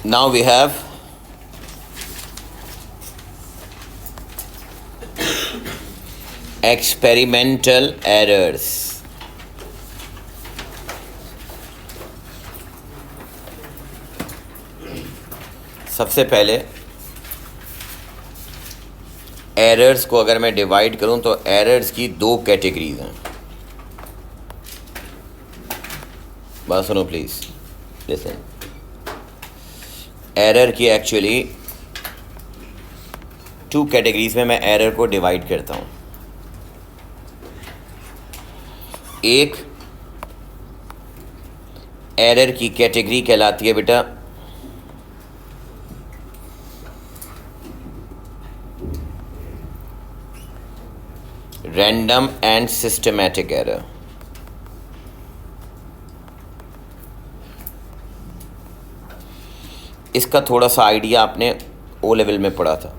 Now we have experimental errors. सबसे पहले errors को अगर मैं डिवाइड करूं तो एरर्स की दो कैटेगरीज हैं. बात सुनो प्लीज, लिसन. एरर की एक्चुअली टू कैटेगरीज में मैं एरर को डिवाइड करता हूं. एक एरर की कैटेगरी कहलाती है बेटा रैंडम एंड सिस्टमैटिक एरर. इसका थोड़ा सा आइडिया आपने ओ लेवल में पढ़ा था.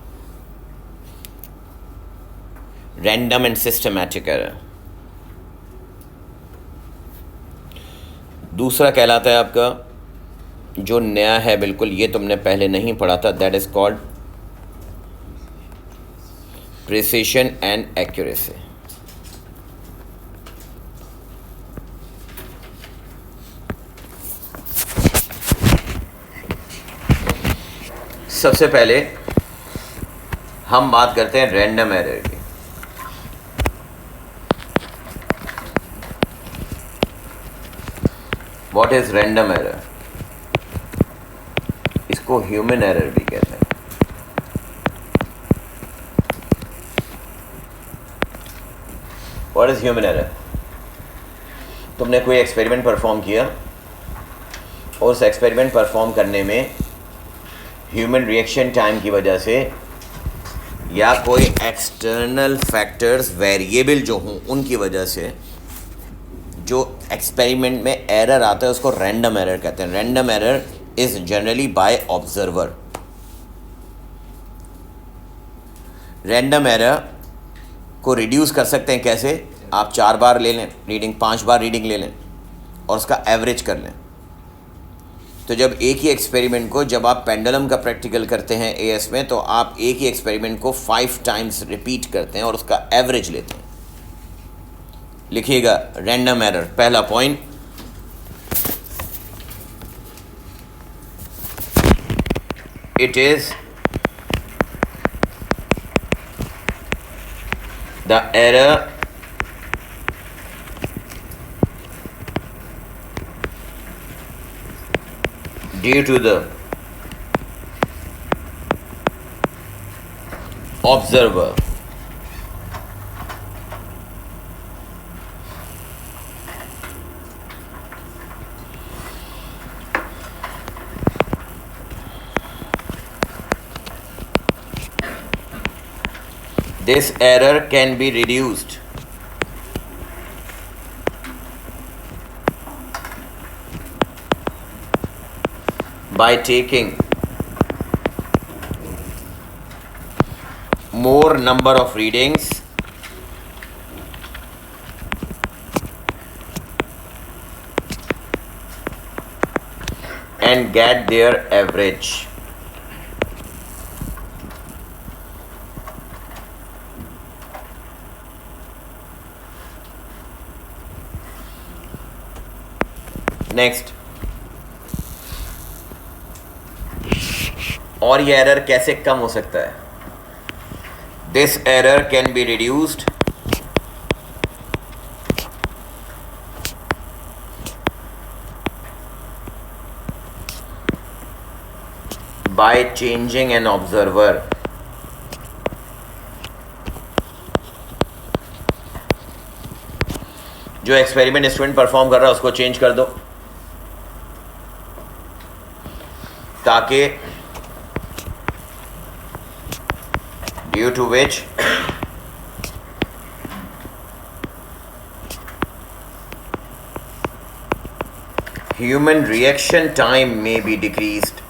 Random and systematic error. दूसरा कहलाता है आपका, जो नया है बिल्कुल, ये तुमने पहले नहीं पढ़ा था, that is called precision and accuracy. सबसे पहले हम बात करते हैं रैंडम एरर की. What is random error? इसको ह्यूमन एरर भी कहते हैं. What is human error? तुमने कोई एक्सपेरिमेंट परफॉर्म किया और उस एक्सपेरिमेंट परफॉर्म करने में ह्यूमन रिएक्शन टाइम की वजह से या कोई एक्सटर्नल फैक्टर्स वेरिएबल जो हों उनकी वजह से जो एक्सपेरिमेंट में एरर आता है उसको रैंडम एरर कहते हैं. Random error is generally bye observer. Random error को रिड्यूस कर सकते हैं कैसे? आप 4 बार ले लें रीडिंग, 5 बार रीडिंग ले लें और उसका एवरेज कर लें. तो जब एक ही एक्सपेरिमेंट को, जब आप पेंडुलम का प्रैक्टिकल करते हैं एएस में, तो आप एक ही एक्सपेरिमेंट को 5 टाइम्स रिपीट करते हैं और उसका एवरेज लेते हैं. लिखिएगा रैंडम एरर. पहला point, it is the error due to the observer this error can be reduced by taking more number of readings and get their average. Next, और ये एरर कैसे कम हो सकता है? This error can be reduced by changing an observer. जो experiment student perform कर रहा है उसको चेंज कर दो ताकि due to which human reaction time may be decreased.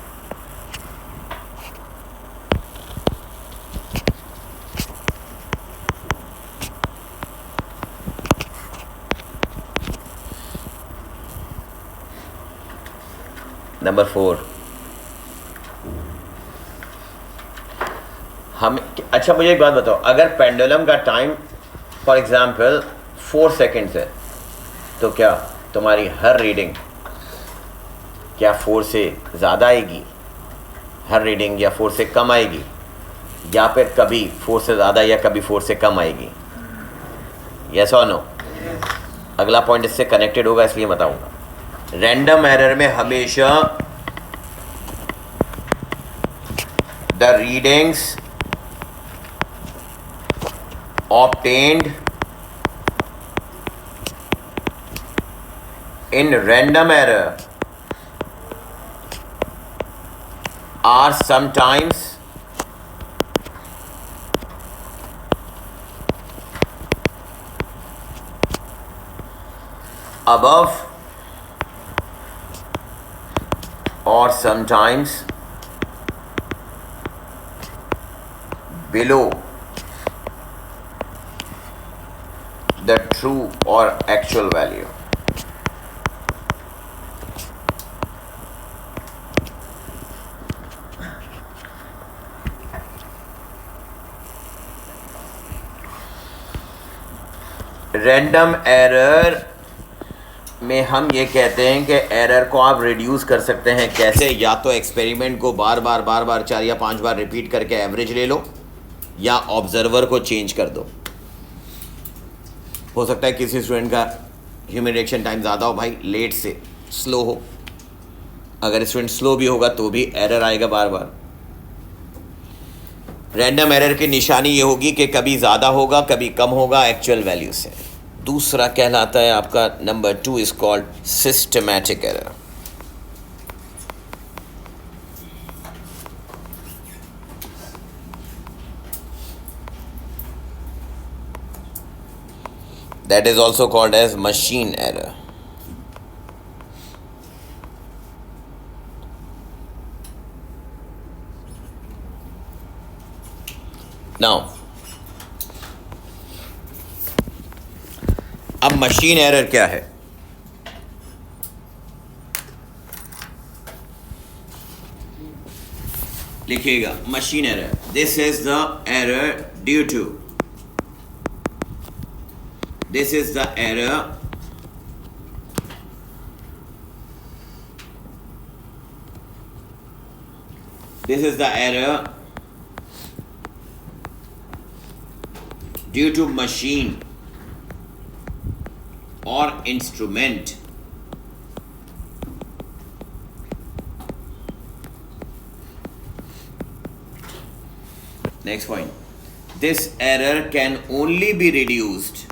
Number 4, हम अच्छा मुझे एक बात बताओ, अगर पेंडुलम का टाइम फॉर एग्जांपल 4 सेकंड्स है तो क्या तुम्हारी हर रीडिंग क्या 4 से ज़्यादा आएगी, हर रीडिंग या 4 से कम आएगी, या फिर कभी 4 से ज़्यादा या कभी 4 से कम आएगी? यस और नो? अगला पॉइंट इससे कनेक्टेड होगा इसलिए बताऊंगा। रैंडम एरर में हमेशा the readings obtained in random error are sometimes above or sometimes below the true or actual value. Random error में हम ये कहते हैं कि एरर को आप रिड्यूस कर सकते हैं कैसे? या तो एक्सपेरिमेंट को बार बार 4 या 5 बार रिपीट करके एवरेज ले लो, या ऑब्जर्वर को चेंज कर दो। हो सकता है किसी स्टूडेंट का ह्यूमन रिएक्शन टाइम ज़्यादा हो, भाई लेट से स्लो हो, अगर स्टूडेंट स्लो भी होगा तो भी एरर आएगा बार बार। रैंडम एरर की निशानी ये होगी कि कभी ज़्यादा होगा कभी कम होगा एक्चुअल वैल्यू से। दूसरा कहलाता है आपका number 2 is called systematic error. That is also called as machine error. Now, अब मशीन एरर क्या है? लिखिएगा machine error. This is the error due to, this is the error due to machine or instrument next point. This error can only be reduced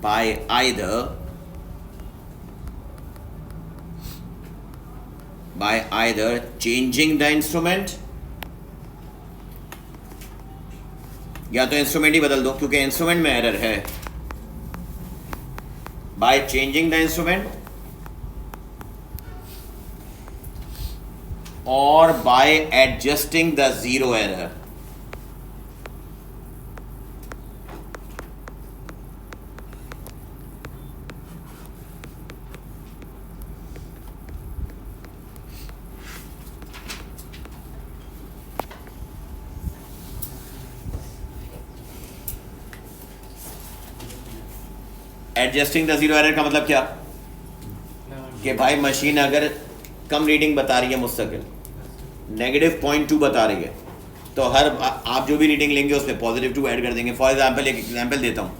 by either changing the instrument, या तो instrument ही बदल दो क्योंकि instrument में error है, by changing the instrument or by adjusting the zero error. Adjusting the zero error का मतलब क्या कि भाई मशीन अगर कम रीडिंग बता रही है मुस्तकिल -0.2 बता रही है तो हर आप जो भी रीडिंग लेंगे उसमें +2 ऐड कर देंगे। फॉर एग्जांपल एक एग्जांपल देता हूँ,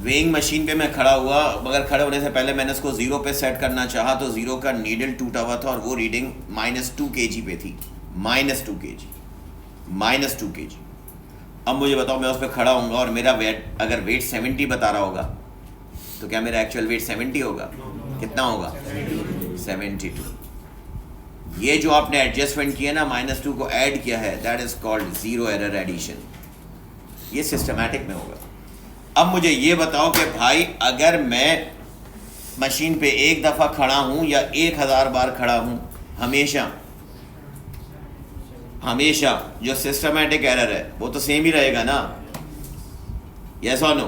वेइंग मशीन पे मैं खड़ा हुआ, मगर खड़े होने से पहले मैंने उसको 0 पे सेट करना चाहा तो 0 का नीडल टूटा हुआ था और वो रीडिंग -2 kg पे थी, -2 kg। अब मुझे बताओ मैं उस पर खड़ा होऊंगा और मेरा वेट अगर वेट 70 बता रहा होगा तो क्या मेरा एक्चुअल वेट 70 होगा? कितना होगा? 72। ये जो आपने एडजस्टमेंट किया ना, -2 को ऐड किया है, that is called zero error addition. ये सिस्टमैटिक में होगा। अब मुझे ये बताओ कि भाई अगर मैं मशीन पे एक दफ़ा खड़ा हूँ या 1000 बार खड़ा हूँ, हमेशा जो सिस्टमैटिक एरर है वो तो सेम ही रहेगा ना? यस और नो?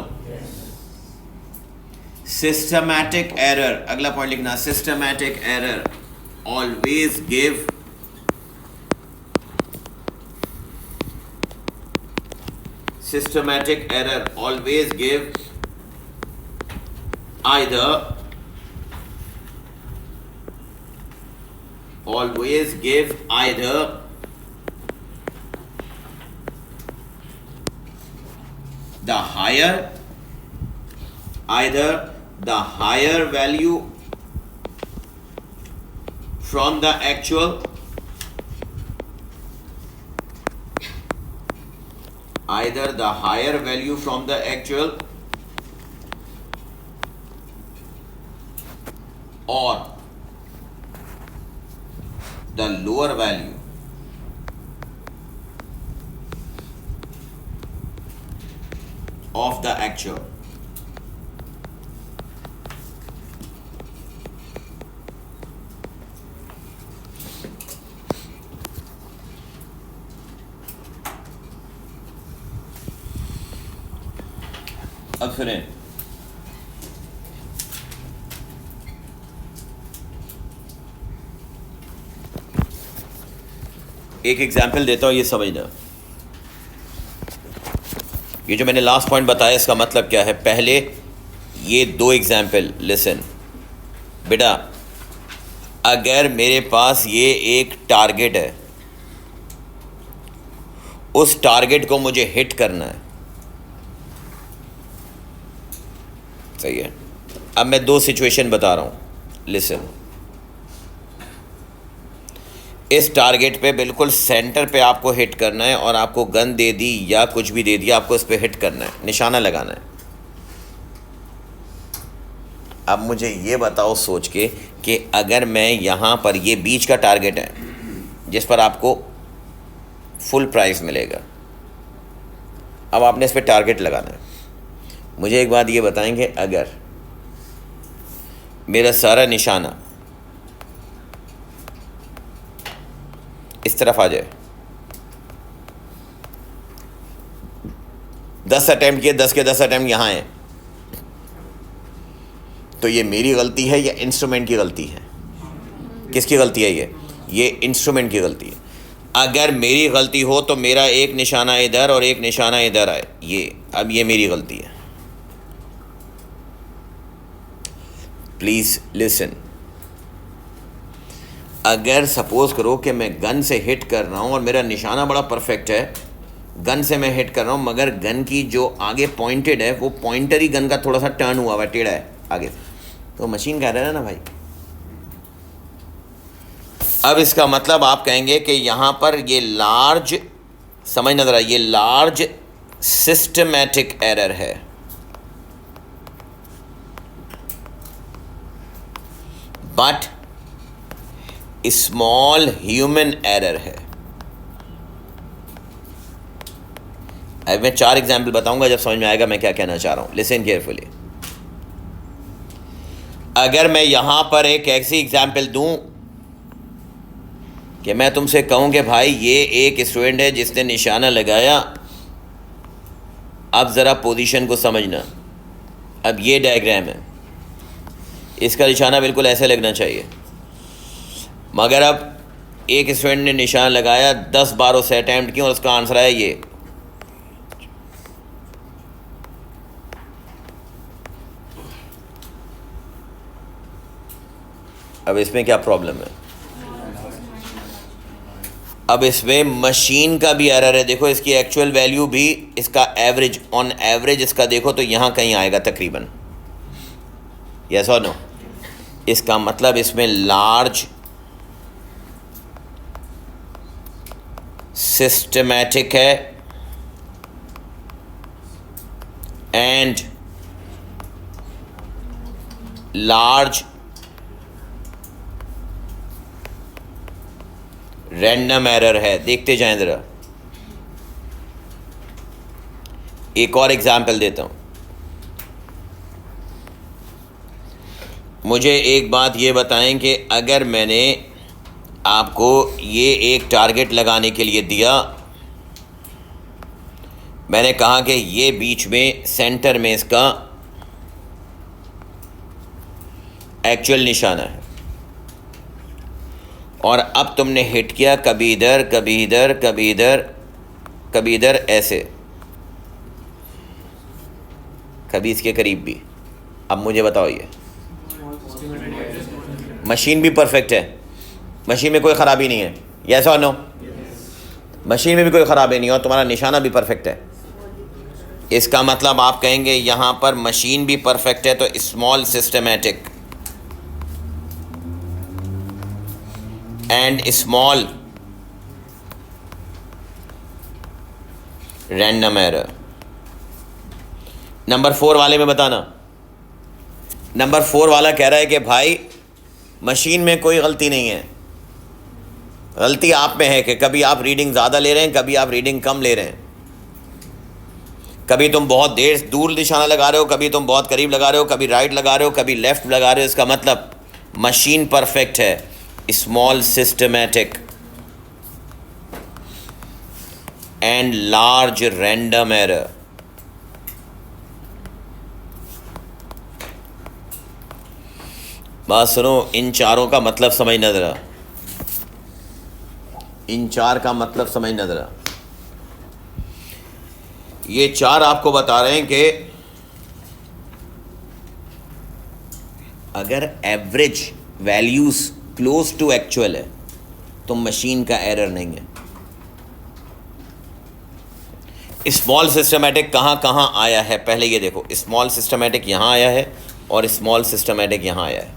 सिस्टमैटिक एरर, अगला पॉइंट लिखना, systematic error always give systematic error always give either the higher value from the actual, either the higher value from the actual or the lower value of the actual. अब सुने, एक example देता हूं, ये समझना। ये जो मैंने लास्ट पॉइंट बताया इसका मतलब क्या है, पहले ये दो एग्जाम्पल लिसन बेटा। अगर मेरे पास ये एक टारगेट है, उस टारगेट को मुझे हिट करना है, सही है। अब मैं दो सिचुएशन बता रहा हूं, लिसन। इस टारगेट पे बिल्कुल सेंटर पे आपको हिट करना है और आपको गन दे दी या कुछ भी दे दिया, आपको इस पे हिट करना है, निशाना लगाना है। अब मुझे ये बताओ सोच के कि अगर मैं यहाँ पर, ये बीच का टारगेट है जिस पर आपको फुल प्राइस मिलेगा, अब आपने इस पे टारगेट लगाना है। मुझे एक बात ये बताएंगे, अगर मेरा सारा निशाना इस तरफ आ जाए, 10 अटेम्प्ट किए, 10 के 10 अटेम्प्ट यहाँ हैं, तो ये मेरी गलती है या इंस्ट्रूमेंट की गलती है? किसकी गलती है? ये इंस्ट्रूमेंट की गलती है। अगर मेरी गलती हो तो मेरा एक निशाना इधर और एक निशाना इधर आए, अब ये मेरी गलती है। Please listen. अगर सपोज करो कि मैं गन से हिट कर रहा हूँ और मेरा निशाना बड़ा परफेक्ट है, गन से मैं हिट कर रहा हूँ, मगर गन की जो आगे पॉइंटेड है वो पॉइंटर ही गन का थोड़ा सा टर्न हुआ है, टेढ़ा है आगे, तो मशीन कह रहा है ना भाई। अब इसका मतलब आप कहेंगे कि यहाँ पर ये लार्ज, समझना ज़रा, ये लार्ज सिस्टमैटिक एरर है। बट स्मॉल ह्यूमन एरर है। अब मैं 4 एग्जाम्पल बताऊंगा, जब समझ में आएगा मैं क्या कहना चाह रहा हूं। Listen carefully. अगर मैं यहां पर एक ऐसी एग्जाम्पल दूं कि मैं तुमसे कहूं कि भाई ये एक स्टूडेंट है जिसने निशाना लगाया, अब ज़रा पोजीशन को समझना। अब ये डायग्राम है, इसका निशाना बिल्कुल ऐसे लगना चाहिए, मगर अब एक स्टूडेंट ने निशान लगाया, 10 बार उसे अटैम्प्ट किया और उसका आंसर आया ये। अब इसमें क्या प्रॉब्लम है? अब इसमें मशीन का भी एरर है। देखो इसकी एक्चुअल वैल्यू भी, इसका एवरेज, ऑन एवरेज इसका देखो तो यहाँ कहीं आएगा तकरीबन, यस और नो? इसका मतलब इसमें लार्ज सिस्टमैटिक है एंड लार्ज रैंडम एरर है। देखते जाएं ज़रा, एक और एग्जाम्पल देता हूं। मुझे एक बात ये बताएं कि अगर मैंने आपको ये एक टारगेट लगाने के लिए दिया, मैंने कहा कि ये बीच में सेंटर में इसका एक्चुअल निशाना है, और अब तुमने हिट किया कभी इधर कभी इधर कभी इधर कभी इधर, ऐसे कभी इसके करीब भी। अब मुझे बताओ, ये मशीन भी परफेक्ट है, मशीन में कोई ख़राबी नहीं है, यस और नो? मशीन में भी कोई ख़राबी नहीं है और तुम्हारा निशाना भी परफेक्ट है। इसका मतलब आप कहेंगे यहाँ पर मशीन भी परफेक्ट है, तो small systematic and small random error. Number 4 वाले में बताना। नंबर 4 वाला कह रहा है कि भाई मशीन में कोई गलती नहीं है, गलती आप में है कि कभी आप रीडिंग ज़्यादा ले रहे हैं, कभी आप रीडिंग कम ले रहे हैं, कभी तुम बहुत देर दूर निशाना लगा रहे हो, कभी तुम बहुत करीब लगा रहे हो, कभी राइट लगा रहे हो, कभी लेफ्ट लगा रहे हो। इसका मतलब मशीन परफेक्ट है, small systematic and large random error. बात सुनो, इन चारों का मतलब समझना जरा, इन 4 का मतलब समझना जरा। ये 4 आपको बता रहे हैं कि अगर average values close to actual है तो मशीन का एरर नहीं है। स्मॉल सिस्टमैटिक कहाँ कहाँ आया है, पहले ये देखो। स्मॉल सिस्टमैटिक यहाँ आया है और स्मॉल सिस्टमैटिक यहाँ आया है।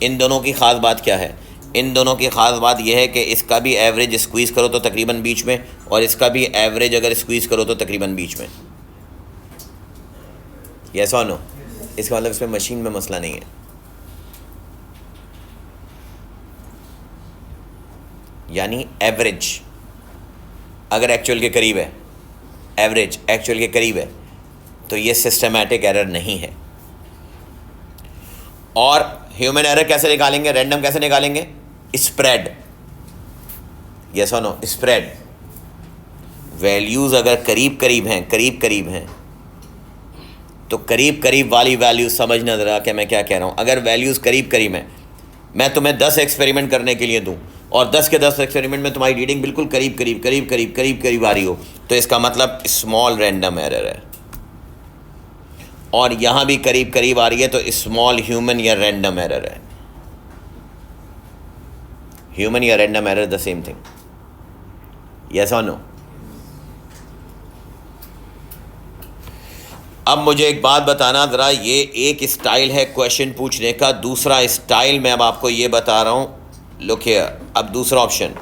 इन दोनों की ख़ास बात क्या है? इन दोनों की ख़ास बात यह है कि इसका भी एवरेज स्क्वीज़ करो तो तकरीबन बीच में, और इसका भी एवरेज अगर स्क्वीज़ करो तो तकरीबन बीच में। यस और नो? इसका मतलब इसमें मशीन में मसला नहीं है। यानी एवरेज अगर एक्चुअल के करीब है, एवरेज एक्चुअल के करीब है, तो ये सिस्टमैटिक एरर नहीं है। और ह्यूमन एरर कैसे निकालेंगे, रैंडम कैसे निकालेंगे? स्प्रेड। यस और नो? स्प्रेड। वैल्यूज़ अगर करीब करीब हैं तो करीब करीब वाली वैल्यूज़ समझना ज़रा कि मैं क्या कह रहा हूँ। अगर वैल्यूज़ करीब करीब हैं, मैं तुम्हें 10 एक्सपेरिमेंट करने के लिए दूँ और 10 के 10 एक्सपेरिमेंट में तुम्हारी रीडिंग बिल्कुल करीब करीब आ रही हो, तो इसका मतलब स्मॉल रैंडम एरर है। और यहाँ भी करीब करीब आ रही है तो स्मॉल ह्यूमन या रैंडम एरर है। ह्यूमन या random error the same thing. Yes और नो? अब मुझे एक बात बताना ज़रा, ये एक स्टाइल है क्वेश्चन पूछने का, दूसरा स्टाइल मैं अब आपको ये बता रहा हूँ। लुक हियर, अब दूसरा ऑप्शन,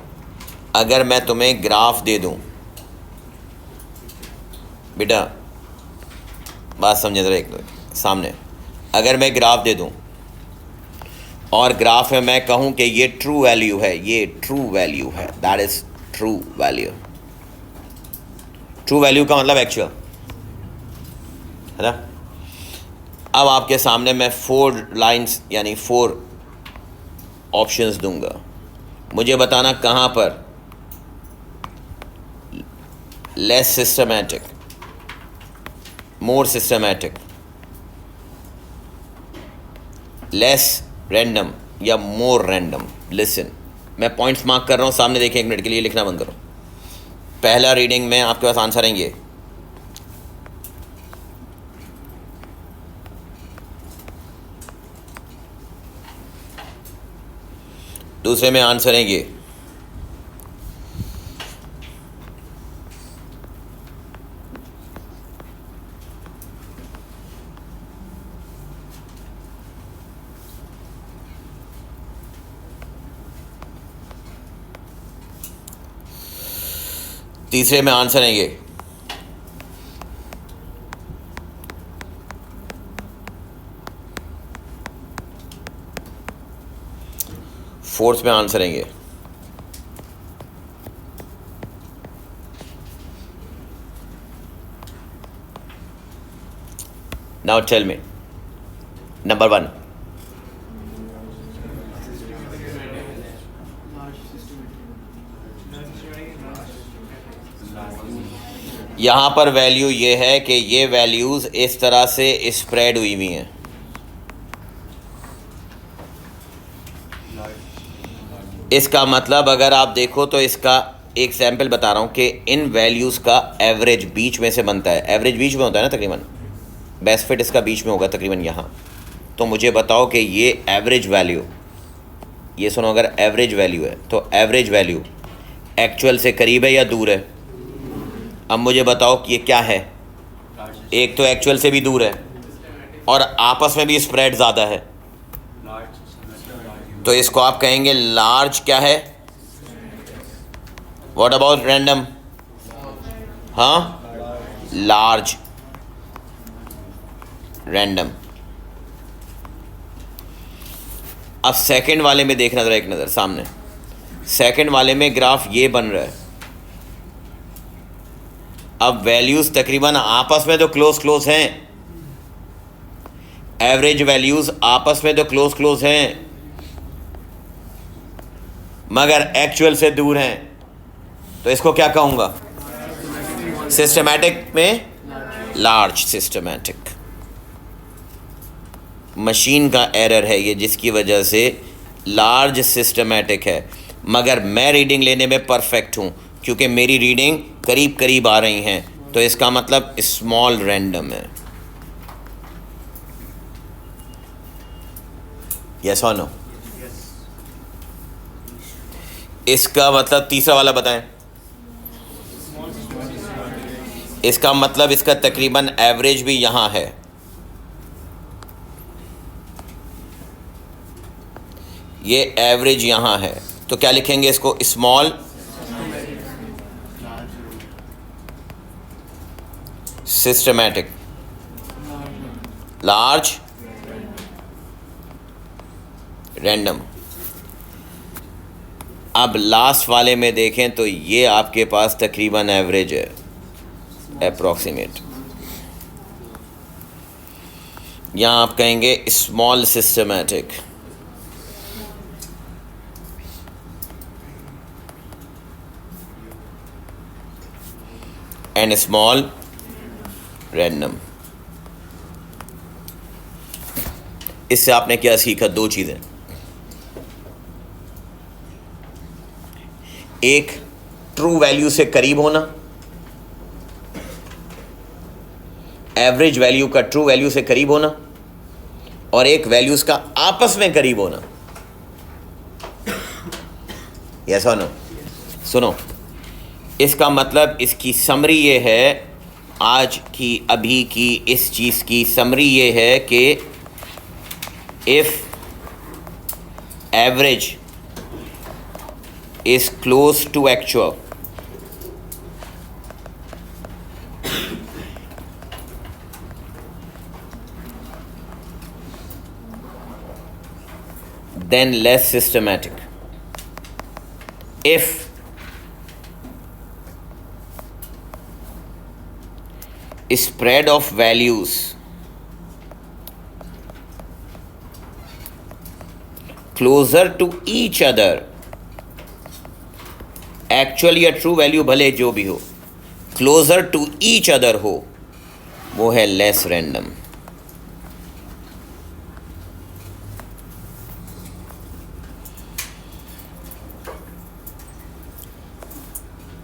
अगर मैं तुम्हें ग्राफ दे दूँ, बेटा बात समझे ज़रा एक सामने, अगर मैं ग्राफ दे दूँ और ग्राफ में मैं कहूँ कि ये ट्रू वैल्यू है, ये ट्रू वैल्यू है, that is true value. True value का मतलब एक्चुअल है ना। अब आपके सामने मैं 4 लाइंस यानी 4 ऑप्शंस दूंगा, मुझे बताना कहाँ पर लेस सिस्टमैटिक, मोर सिस्टमैटिक, लेस रैंडम या मोर रैंडम। लिसन, मैं पॉइंट्स मार्क कर रहा हूँ, सामने देखिए, 1 मिनट के लिए लिखना बंद करो। पहला रीडिंग में आपके पास आंसर आएंगे, दूसरे में आंसर आएंगे, तीसरे में आंसर आएंगे, फोर्थ में आंसर आएंगे। नाउ टेल मी, नंबर 1, यहाँ पर वैल्यू ये है कि ये वैल्यूज़ इस तरह से स्प्रेड हुई हुई हैं। इसका मतलब अगर आप देखो तो इसका एक सैम्पल बता रहा हूँ कि इन वैल्यूज़ का एवरेज बीच में से बनता है। एवरेज बीच में होता है ना तकरीबन, बेस्ट फिट इसका बीच में होगा तकरीबन यहाँ। तो मुझे बताओ कि ये एवरेज वैल्यू, ये सुनो, अगर एवरेज वैल्यू है तो एवरेज वैल्यू एक्चुअल से करीब है या दूर है? अब मुझे बताओ कि ये क्या है, एक तो एक्चुअल से भी दूर है और आपस में भी स्प्रेड ज़्यादा है, तो इसको आप कहेंगे लार्ज क्या है? What about random? हाँ, लार्ज रैंडम। अब सेकंड वाले में देखना जरा एक नज़र सामने। सेकंड वाले में ग्राफ ये बन रहा है। अब वैल्यूज़ तकरीबन आपस में तो क्लोज हैं, एवरेज वैल्यूज़ आपस में तो क्लोज हैं, मगर एक्चुअल से दूर हैं। तो इसको क्या कहूँगा? सिस्टमैटिक में लार्ज सिस्टमैटिक। मशीन का एरर है ये, जिसकी वजह से लार्ज सिस्टमैटिक है, मगर मैं रीडिंग लेने में परफेक्ट हूँ क्योंकि मेरी रीडिंग करीब करीब आ रही हैं, तो इसका मतलब स्मॉल रैंडम है। यस और नो? इसका मतलब तीसरा वाला बताएं। इसका मतलब इसका तकरीबन एवरेज भी यहाँ है। ये एवरेज यहाँ है, तो क्या लिखेंगे इसको? Small systematic, large random. अब लास्ट वाले में देखें तो ये आपके पास तकरीबन एवरेज है, अप्रॉक्सीमेट। यहाँ आप कहेंगे small systematic. And small random. इससे आपने क्या सीखा? दो चीज़ें। एक, ट्रू वैल्यू से करीब होना, एवरेज वैल्यू का ट्रू वैल्यू से करीब होना, और एक वैल्यूज़ का आपस में करीब होना। यस और नो? सुनो, इसका मतलब इसकी समरी ये है, आज की अभी की इस चीज़ की समरी ये है कि if average is close to actual, then less systematic. If spread of values closer to each other, actual या ट्रू वैल्यू भले जो भी हो, क्लोजर टू ईच अदर हो, वो है लेस रैंडम।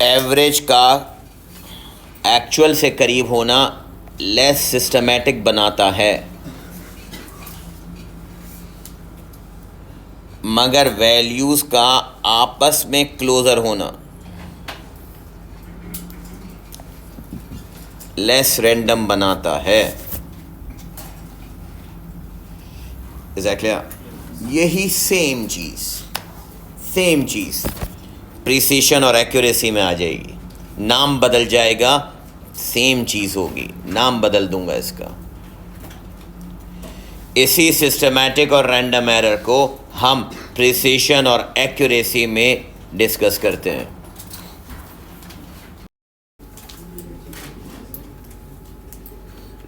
एवरेज का एक्चुअल से करीब होना लेस सिस्टमैटिक बनाता है, मगर वैल्यूज़ का आपस में क्लोज़र होना लेस रैंडम बनाता है। एग्जैक्टली यही सेम चीज़ प्रिसीशन और एक्यूरेसी में आ जाएगी। नाम बदल जाएगा, सेम चीज़ होगी, नाम बदल दूंगा इसका। इसी सिस्टमैटिक और रैंडम एरर को हम प्रिसीशन और एक्यूरेसी में डिस्कस करते हैं।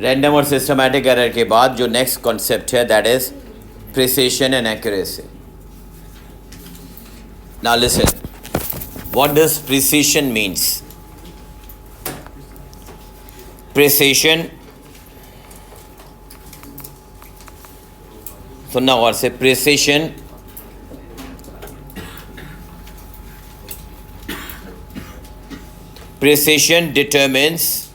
रैंडम और सिस्टमैटिक एरर के बाद जो नेक्स्ट कॉन्सेप्ट है, that is precision and accuracy. Now listen, what does precision means? Precision, सुनना गौर से, precision Precision determines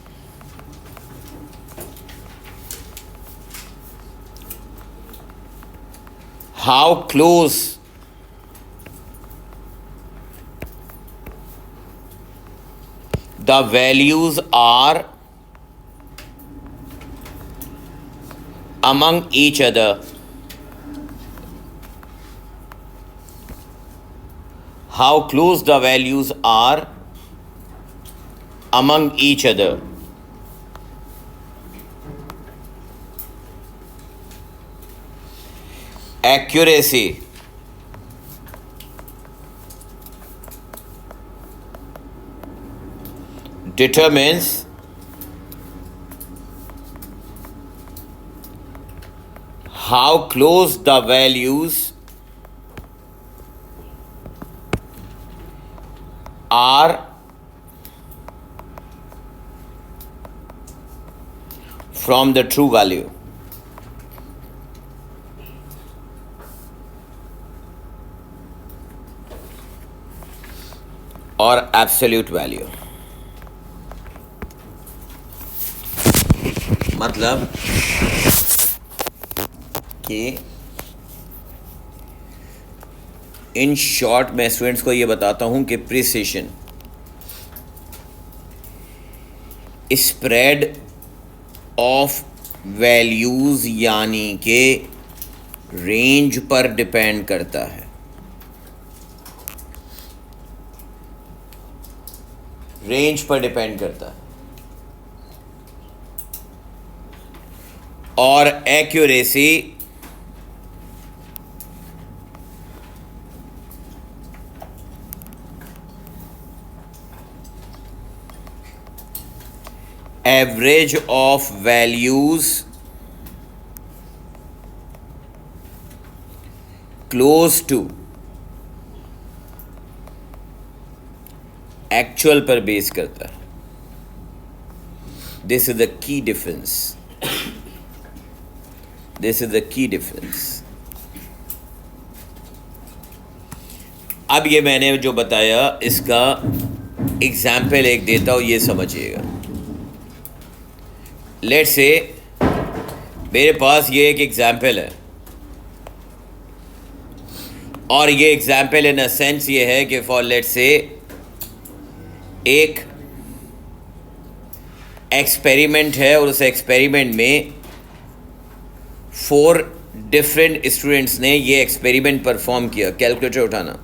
how close the values are among each other. How close the values are among each other. Accuracy determines how close the values are from the true value. Or absolute value. मतलब कि in short मैं students को ये बताता हूँ कि precision spread of values यानी कि रेंज पर डिपेंड करता है। रेंज पर डिपेंड करता है। और accuracy average of values close to actual पर बेस करता है। This is the key difference. This is the key difference. अब ये मैंने जो बताया इसका एग्जाम्पल एक देता हूं, ये समझिएगा। लेट्स से मेरे पास ये एक एग्जाम्पल है और ये एग्जाम्पल इन अ सेंस ये है कि फॉर लेट्स से एक एक्सपेरिमेंट है और उस एक्सपेरिमेंट में 4 डिफरेंट स्टूडेंट्स ने ये एक्सपेरिमेंट परफॉर्म किया। कैलकुलेटर उठाना।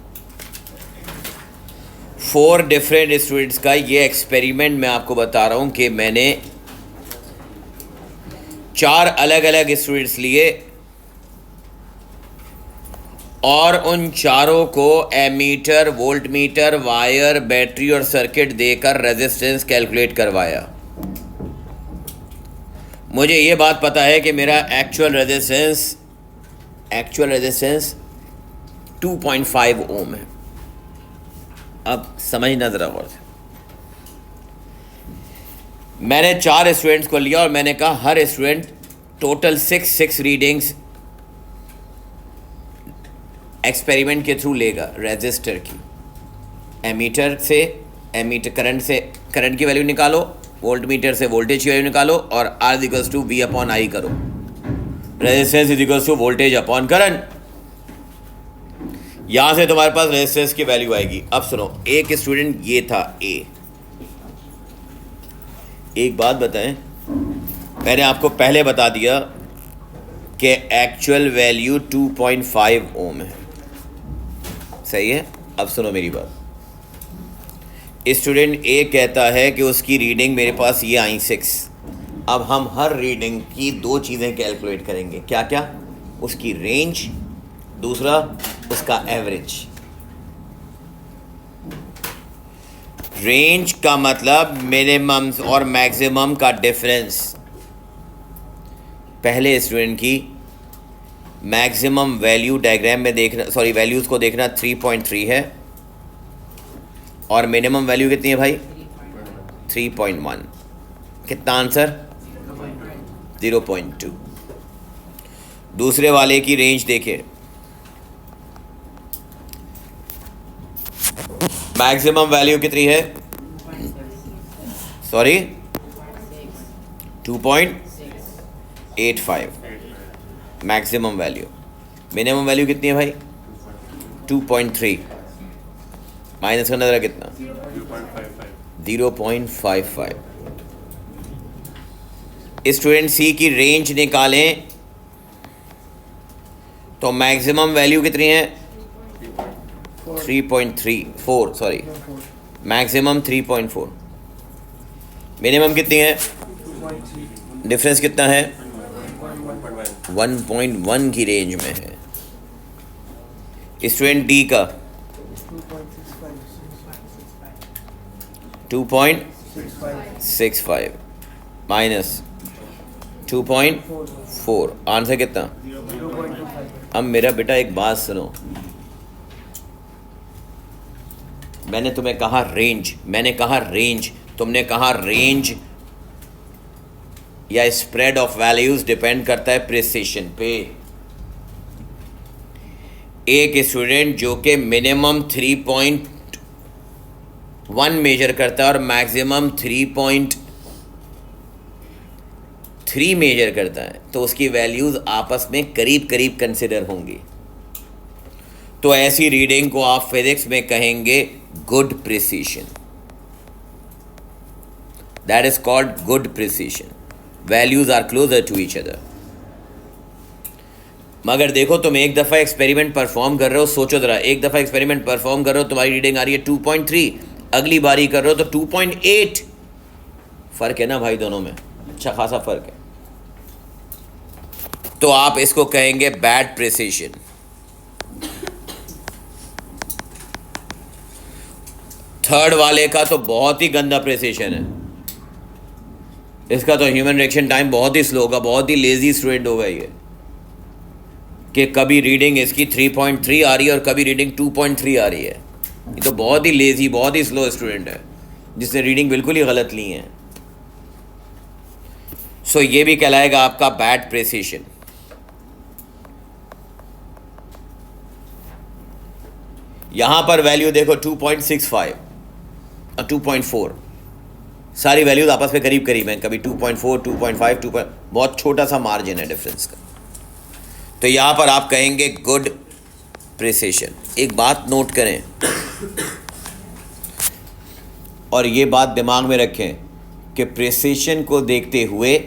4 डिफरेंट स्टूडेंट्स का ये एक्सपेरिमेंट मैं आपको बता रहा हूँ कि मैंने 4 अलग अलग स्टूडेंट्स लिए और उन चारों को एमीटर, वोल्टमीटर, वायर, बैटरी और सर्किट देकर रेजिस्टेंस कैलकुलेट करवाया। मुझे ये बात पता है कि मेरा एक्चुअल रेजिस्टेंस 2.5 ओम है। अब समझना ज़रा गौर से। मैंने 4 स्टूडेंट्स को लिया और मैंने कहा हर स्टूडेंट टोटल 6 रीडिंग्स एक्सपेरिमेंट के थ्रू लेगा रेजिस्टर की। एमीटर करंट की वैल्यू निकालो, वोल्टमीटर से वोल्टेज की वैल्यू निकालो और R equals to V upon I करो। Resistance is equals to voltage upon current. यहां से तुम्हारे पास रेजिस्टेंस की वैल्यू आएगी। अब सुनो, एक स्टूडेंट ये था A। एक बात बताएं, मैंने आपको पहले बता दिया कि एक्चुअल वैल्यू 2.5 ओम है। सही है। अब सुनो मेरी बात। स्टूडेंट ए कहता है कि उसकी रीडिंग मेरे पास ये आई 6। अब हम हर रीडिंग की 2 चीज़ें कैलकुलेट करेंगे। क्या क्या? उसकी रेंज, दूसरा उसका एवरेज। रेंज का मतलब मिनिमम और मैक्सिमम का डिफरेंस। पहले स्टूडेंट की मैक्सिमम वैल्यू डायग्राम में देखना, सॉरी वैल्यूज़ को देखना 3.3 है और मिनिमम वैल्यू कितनी है भाई? 3.1। कितना आंसर? 0.2। दूसरे वाले की रेंज देखें, मैक्सिमम वैल्यू कितनी है? Sorry 2.85 maximum value. Minimum value कितनी है भाई? 2.3 माइनस करना जरा कितना? 0.55। स्टूडेंट सी की रेंज निकालें तो मैक्सिमम वैल्यू कितनी है? 3.34 सॉरी मैक्सिमम 3.4। मिनिमम कितनी है? डिफरेंस कितना है? 1.1 की रेंज में है। स्टूडेंट डी का 2.65 माइनस 2.4, आंसर कितना? अब मेरा बेटा एक बात सुनो, मैंने तुम्हें कहा रेंज, तुमने कहा रेंज या स्प्रेड ऑफ वैल्यूज डिपेंड करता है प्रिसिशन पे। एक स्टूडेंट जो कि मिनिमम 3.1 मेजर करता है और मैक्सिमम 3.3 मेजर करता है तो उसकी वैल्यूज आपस में करीब करीब कंसिडर होंगी। तो ऐसी रीडिंग को आप फिजिक्स में कहेंगे good precision. That is called good precision. Values are closer to each other. मगर देखो, तुम एक दफ़ा एक्सपेरिमेंट परफॉर्म कर रहे हो, सोचो ज़रा, एक दफ़ा एक्सपेरिमेंट परफॉर्म कर रहे हो, तुम्हारी रीडिंग आ रही है 2.3, अगली बारी कर रहे हो तो 2.8। फ़र्क है ना भाई, दोनों में अच्छा खासा फ़र्क है। तो आप इसको कहेंगे बैड प्रिसिशन। थर्ड वाले का तो बहुत ही गंदा प्रिसिशन है, इसका तो ह्यूमन रिएक्शन टाइम बहुत ही स्लो होगा, बहुत ही लेजी स्टूडेंट होगा ये, कि कभी रीडिंग इसकी 3.3 आ रही है और कभी रीडिंग 2.3 आ रही है। ये तो बहुत ही लेजी, बहुत ही स्लो स्टूडेंट है जिसने रीडिंग बिल्कुल ही गलत ली है। सो ये भी कहलाएगा आपका बैड प्रिसिशन। यहां पर वैल्यू देखो 2.65 और 2.4, सारी वैल्यूज आपस में करीब करीब हैं, कभी 2.4, 2.5, बहुत छोटा सा मार्जिन है डिफरेंस का। तो यहां पर आप कहेंगे गुड प्रिसिशन। एक बात नोट करें और ये बात दिमाग में रखें कि प्रिसिशन को देखते हुए,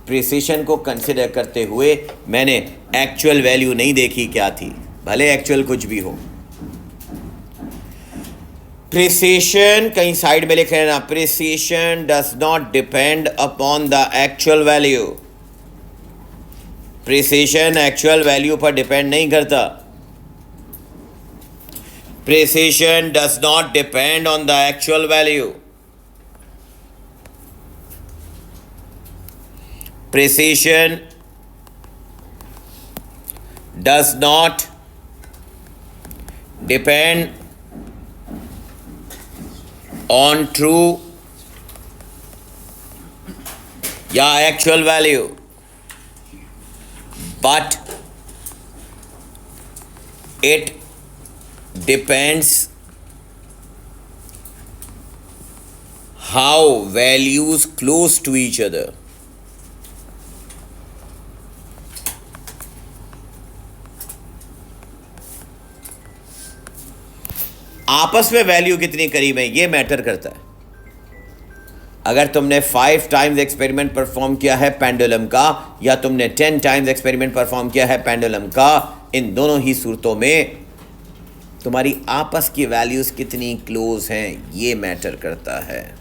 प्रिसिशन को कंसिडर करते हुए मैंने एक्चुअल वैल्यू नहीं देखी क्या थी, भले एक्चुअल कुछ भी हो। प्रिसिशन कहीं साइड में लिख लेना, precision does not depend upon the actual value. Precision actual value पर डिपेंड नहीं करता। Precision does not depend on the actual value. Precision does not depend on true या actual value, but it depends how values close to each other. आपस में value कितनी करीब है ये मैटर करता है। अगर तुमने 5 टाइम्स एक्सपेरिमेंट परफॉर्म किया है पेंडुलम का, या तुमने 10 टाइम्स एक्सपेरिमेंट परफॉर्म किया है पेंडुलम का, इन दोनों ही सूरतों में तुम्हारी आपस की वैल्यूज कितनी क्लोज हैं ये मैटर करता है।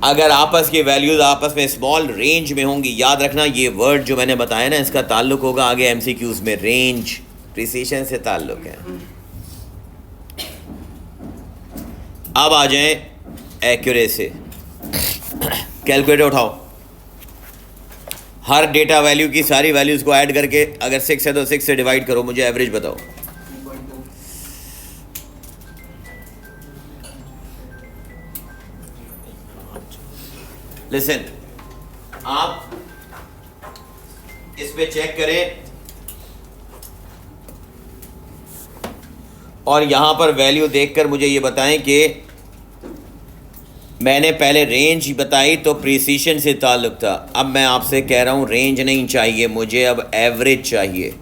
अगर आपस की वैल्यूज आपस में स्मॉल रेंज में होंगी, याद रखना ये वर्ड जो मैंने बताया ना, इसका ताल्लुक होगा आगे एमसीक्यूज में, रेंज प्रिसिशन से ताल्लुक है। अब आ जाएं एक्यूरेसी। कैलकुलेटर उठाओ, हर डेटा वैल्यू की सारी वैल्यूज को ऐड करके अगर 6 है तो 6 से डिवाइड करो, मुझे एवरेज बताओ। लिसन, आप इस पे चेक करें और यहाँ पर वैल्यू देखकर मुझे ये बताएं कि मैंने पहले रेंज बताई तो प्रिसीशन से ताल्लुक़ था, अब मैं आपसे कह रहा हूँ रेंज नहीं चाहिए मुझे, अब एवरेज चाहिए।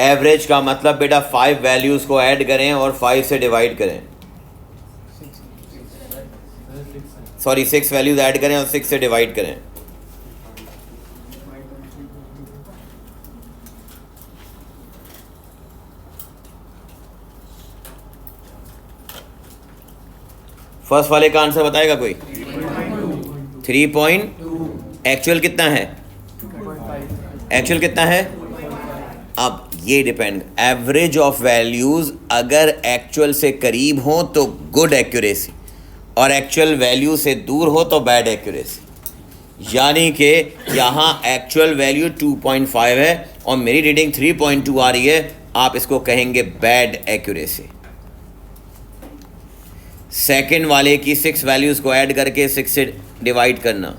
एवरेज का मतलब बेटा 5 वैल्यूज़ को ऐड करें और 5 से डिवाइड करें, सॉरी 6 वैल्यूज़ ऐड करें और 6 से डिवाइड करें। फर्स्ट वाले का आंसर बताएगा कोई? 3 पॉइंट, एक्चुअल कितना है? एक्चुअल कितना है? अब ये डिपेंड, एवरेज ऑफ वैल्यूज़ अगर एक्चुअल से करीब हो तो गुड एक्यूरेसी और एक्चुअल वैल्यू से दूर हो तो बैड एक्यूरेसी। यानी कि यहाँ एक्चुअल वैल्यू 2.5 है और मेरी रीडिंग 3.2 आ रही है, आप इसको कहेंगे बैड एक्यूरेसी। सेकंड वाले की 6 वैल्यूज़ को ऐड करके 6 से डिवाइड करना,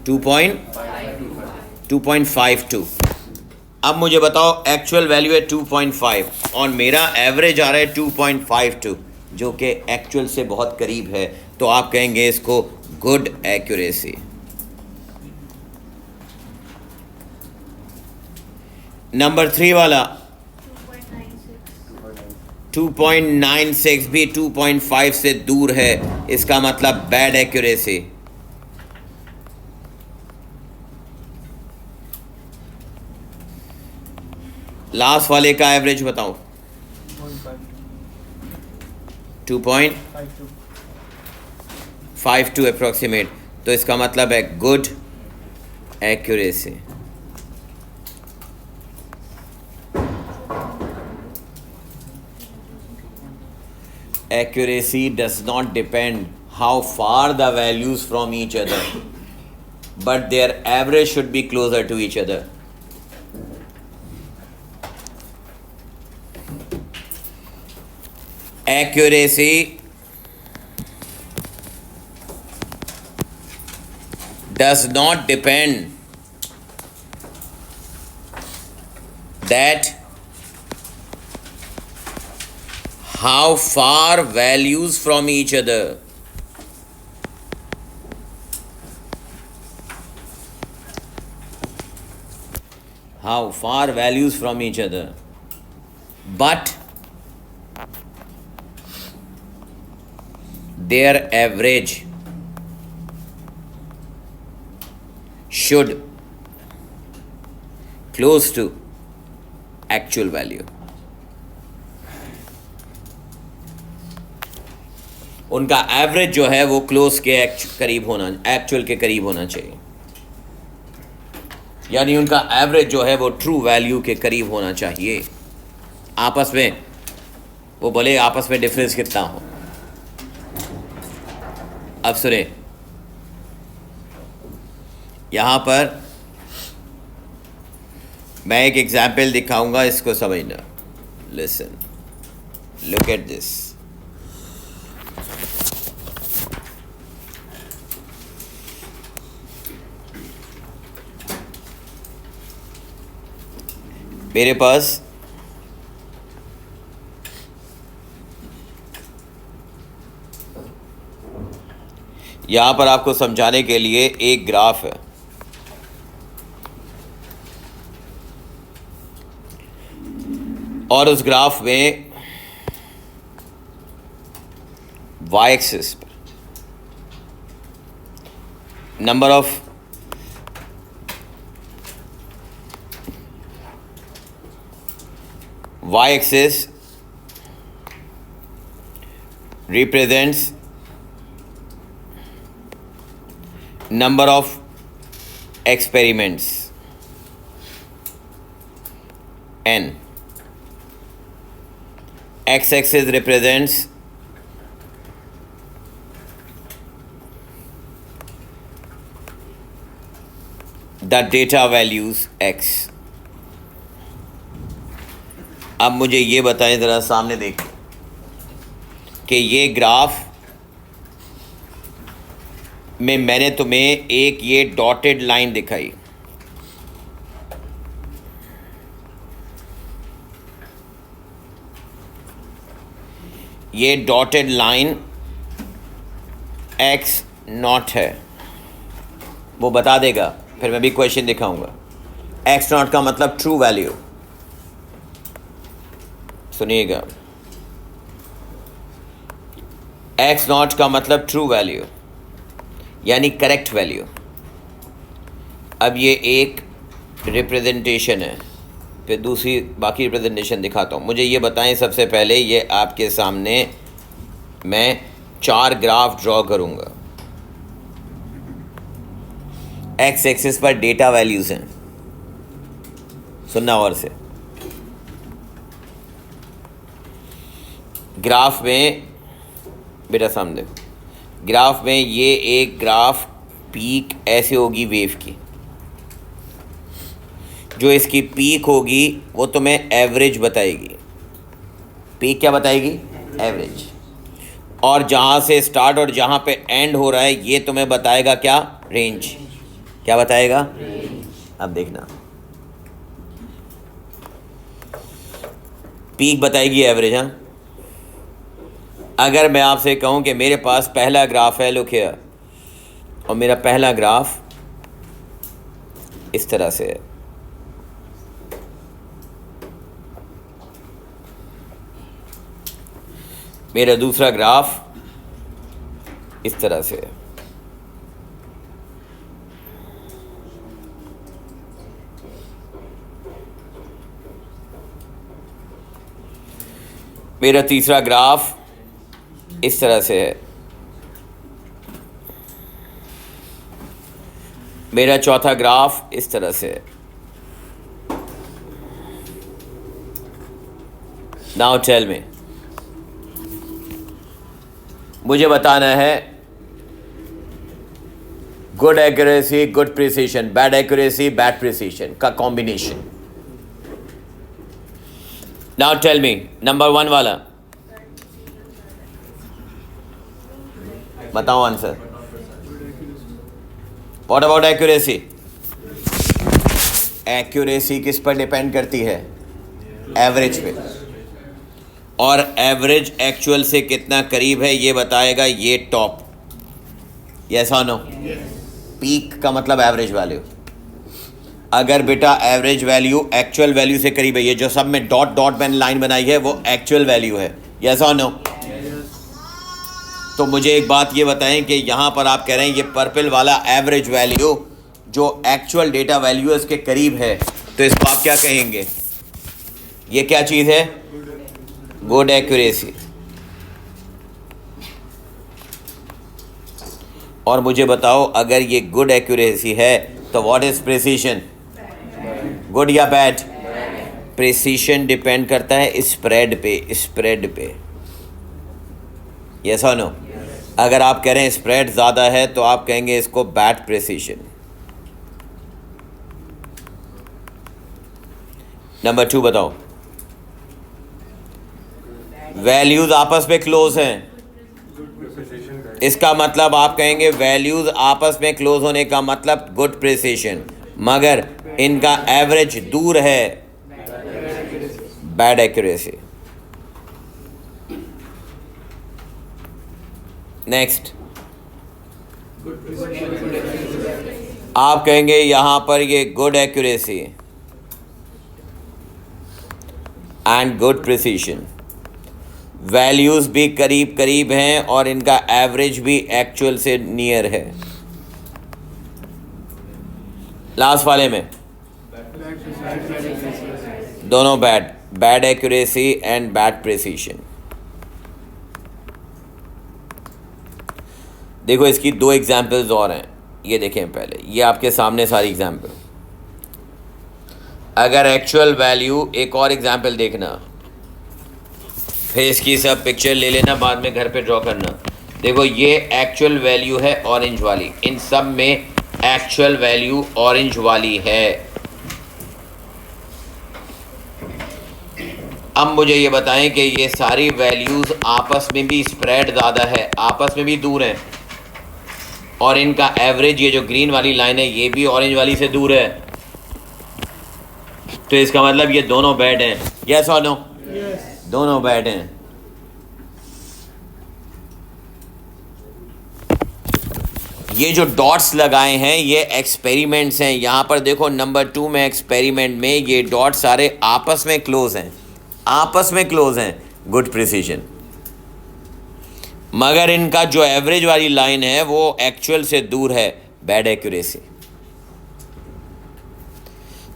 2.52। अब मुझे बताओ एक्चुअल वैल्यू है 2.5 और मेरा एवरेज आ रहा है 2.52 जो कि एक्चुअल से बहुत करीब है, तो आप कहेंगे इसको गुड एक्यूरेसी। नंबर 3 वाला 2.96 भी 2.5 से दूर है, इसका मतलब बैड एक्यूरेसी। लास्ट वाले का एवरेज बताओ, 2.52 अप्रोक्सीमेट, तो इसका मतलब है good accuracy. Accuracy does not depend how far the values from each other, but their average should be closer to each other. Accuracy does not depend that how far values from each other. How far values from each other, but their average should close to actual value. उनका average जो है वो close के करीब होना, actual के करीब होना चाहिए, यानी उनका एवरेज जो है वो ट्रू वैल्यू के करीब होना चाहिए। आपस में वो बोले आपस में डिफरेंस कितना हो। अब सुने, यहाँ पर मैं एक एग्जाम्पल दिखाऊंगा, इसको समझना। Listen, look at this. मेरे पास यहाँ पर आपको समझाने के लिए एक ग्राफ है, और उस ग्राफ में वाई एक्सिस पर number of y-axis represents number of experiments n, x-axis represents the data values x। अब मुझे ये बताएं ज़रा, सामने देखो कि ये ग्राफ में मैंने तुम्हें एक ये डॉटेड लाइन दिखाई, ये डॉटेड लाइन एक्स नॉट है, वो बता देगा, फिर मैं भी क्वेश्चन दिखाऊंगा। एक्स नॉट का मतलब ट्रू वैल्यू, सुनिएगा, एक्स नॉट का मतलब ट्रू वैल्यू यानी करेक्ट वैल्यू। अब ये एक रिप्रेजेंटेशन है, फिर दूसरी बाकी रिप्रेजेंटेशन दिखाता हूँ। मुझे ये बताएं सबसे पहले, ये आपके सामने मैं 4 ग्राफ ड्रॉ करूँगा। एक्स एक्सिस पर डेटा वैल्यूज़ हैं, सुनना और से। ग्राफ में बेटा सामने देखो, ग्राफ में ये एक ग्राफ पीक ऐसे होगी वेव की, जो इसकी पीक होगी वो तुम्हें एवरेज बताएगी। पीक क्या बताएगी? एवरेज। और जहाँ से स्टार्ट और जहाँ पे एंड हो रहा है ये तुम्हें बताएगा क्या? रेंज। क्या बताएगा? अब देखना, पीक बताएगी एवरेज। हाँ, अगर मैं आपसे कहूँ कि मेरे पास पहला ग्राफ है, लुक हियर, और मेरा पहला ग्राफ इस तरह से है, मेरा दूसरा ग्राफ इस तरह से है, मेरा तीसरा ग्राफ इस तरह से है, मेरा चौथा ग्राफ इस तरह से है। नाउ टेल मी, मुझे बताना है good accuracy, good precision, bad accuracy, bad precision का combination. Now tell me, number 1 वाला बताओ answer. What about accuracy? Accuracy किस पर डिपेंड करती है? एवरेज पे। और एवरेज एक्चुअल से कितना करीब है ये बताएगा ये टॉप। यस और नो? पीक का मतलब एवरेज वैल्यू। अगर बेटा एवरेज वैल्यू एक्चुअल वैल्यू से करीब है, ये जो सब में डॉट डॉट मैंने लाइन बनाई है वो एक्चुअल वैल्यू है। यस और नो? तो मुझे एक बात ये बताएं कि यहाँ पर आप कह रहे हैं ये पर्पल वाला एवरेज वैल्यू जो एक्चुअल डेटा वैल्यू है उसके करीब है, तो इसको आप क्या कहेंगे? ये क्या चीज़ है? Good accuracy. और मुझे बताओ, अगर ये गुड एक्यूरेसी है तो व्हाट इज प्रिसीशन? गुड या बैड? प्रिसीशन डिपेंड करता है स्प्रेड पे। यस और नो? अगर आप कह रहे हैं स्प्रेड ज़्यादा है तो आप कहेंगे इसको बैड प्रिसीशन। नंबर 2 बताओ, वैल्यूज आपस में क्लोज हैं, इसका मतलब आप कहेंगे वैल्यूज आपस में क्लोज होने का मतलब गुड प्रिसीशन, मगर इनका एवरेज दूर है, बैड एक्यूरेसी। नेक्स्ट, आप कहेंगे यहां पर ये good accuracy and good precision, values भी करीब करीब हैं और इनका एवरेज भी एक्चुअल से नियर है। लास्ट वाले में दोनों bad accuracy and bad precision. देखो इसकी 2 एग्जाम्पल्स और हैं, ये देखें पहले, ये आपके सामने सारी एग्जाम्पल। अगर एक्चुअल वैल्यू, एक और एग्जाम्पल देखना, फिर इसकी सब पिक्चर ले लेना, बाद में घर पे ड्रॉ करना। देखो ये एक्चुअल वैल्यू है ऑरेंज वाली, इन सब में एक्चुअल वैल्यू ऑरेंज वाली है। अब मुझे ये बताएं कि ये सारी वैल्यूज़ आपस में भी स्प्रेड ज़्यादा है, आपस में भी दूर हैं, और इनका एवरेज, ये जो ग्रीन वाली लाइन है ये भी ऑरेंज वाली से दूर है, तो इसका मतलब ये दोनों बैड हैं। यस और नो? दोनों बैड हैं। ये जो डॉट्स लगाए हैं ये एक्सपेरिमेंट्स हैं। यहाँ पर देखो नंबर 2 में एक्सपेरिमेंट में ये डॉट्स सारे आपस में क्लोज हैं, आपस में क्लोज हैं, गुड प्रिसीजन। मगर इनका जो एवरेज वाली लाइन है वो एक्चुअल से दूर है, बैड एक्यूरेसी।